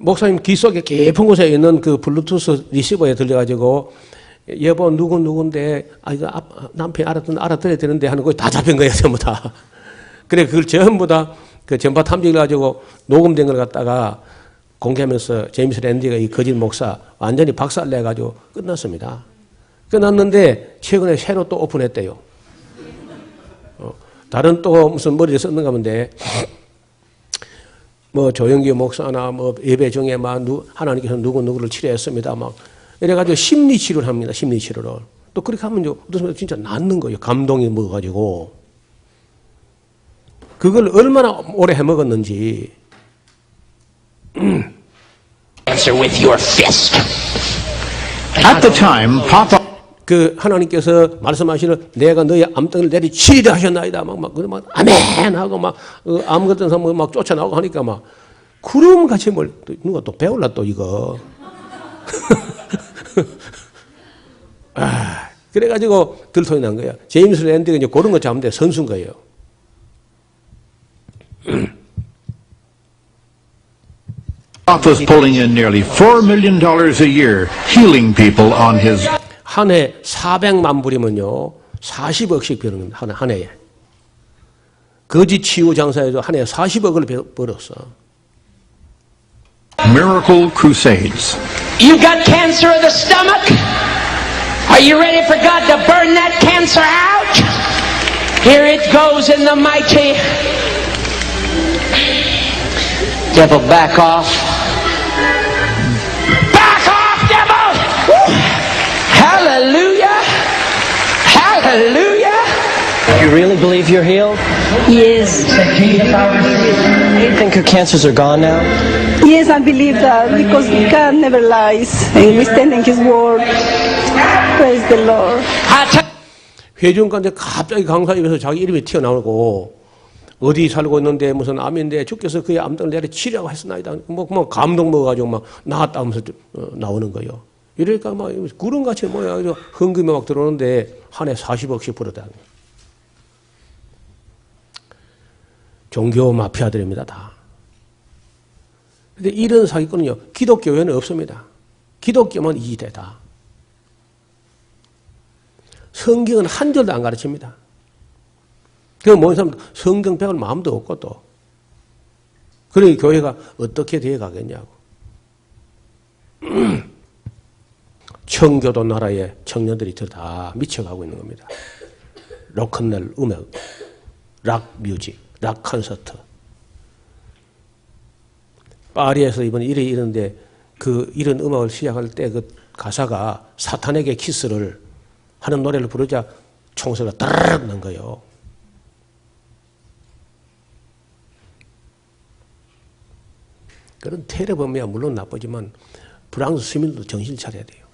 목사님 귀 속에 깊은 곳에 있는 그 블루투스 리시버에 들려가지고 여보 누군데 이거 남편이 알아들어야 되는데 하는 거 다 잡힌 거예요 전부 다. 그래 그걸 전부 다 그 전파 탐지기를 가지고 녹음된 걸 갖다가 공개하면서 제임스 랜디가 이 거짓 목사 완전히 박살내가지고 끝났습니다. 끝났는데 최근에 새로 또 오픈했대요. 다른 또 무슨 머리를 썼는가 본데 뭐 조영기 목사나 뭐 예배 중에 막 하나님께서 누구를 치료했습니다. 막 이래가지고 심리 치료를 합니다. 심리 치료를. 또 그렇게 하면요. 무슨 진짜 낫는 거예요. 감동이 먹어가지고. 그걸 얼마나 오래 해먹었는지. Answer with your fist. At the time, Papa. 그 하나님께서 말씀하시는 내가 너의 암덩이를 내리치리라 하셨나이다. 막 아멘 하고 막 암 같은 사람 막 쫓아나오고 하니까 막 구름같이 뭘 누가 또 배울라 또 이거. 그래가지고 들통이 난 거야. 제임스 랜디가 이제 그런 거 잡는데 선수인 거예요. Papa's pulling in nearly $4 million a year, healing people on his. 한 해 400만 불이면요 40억씩 버는 겁니다. 한 해에. 거짓 치유 장사에도 한 해 40억을 벌었어. Miracle Crusades. You got cancer of the stomach? Are you ready for God to burn that cancer out? Here it goes in the mighty. Devil, back off. Back off, devil! Woo. Hallelujah! Hallelujah! You really believe you're healed? Yes. You think your cancers are gone now? Yes, I believe that because God never lies and we stand in His word. Praise the Lord. 회중 가운데 갑자기 강사 입에서 자기 이름이 튀어나오고 어디 살고 있는데 무슨 암인데 주께서 그의 암들을 내려 치료하고 했으나이다. 뭐 감동 먹어가지고 막 나았다 하면서 나오는 거예요. 이러니까 막 구름같이 뭐야 헌금이 막 들어오는데 한 해 40억씩 벌었다. 종교 마피아들입니다, 다. 근데 이런 사기꾼은요, 기독교에는 없습니다. 기독교만 이기대다. 성경은 한 절도 안 가르칩니다. 그 모든 사람 성경 배울 마음도 없고 또. 그러니 교회가 어떻게 되어 가겠냐고. 청교도 나라의 청년들이 다 미쳐가고 있는 겁니다. 로큰롤 음악, 락 뮤직, 락 콘서트. 파리에서 이번 일이 이런데 이런 음악을 시작할 때 그 가사가 사탄에게 키스를 하는 노래를 부르자 총소리가 따르륵 난 거예요. 그런 테러범이야 물론 나쁘지만 프랑스 시민도 정신 차려야 돼요.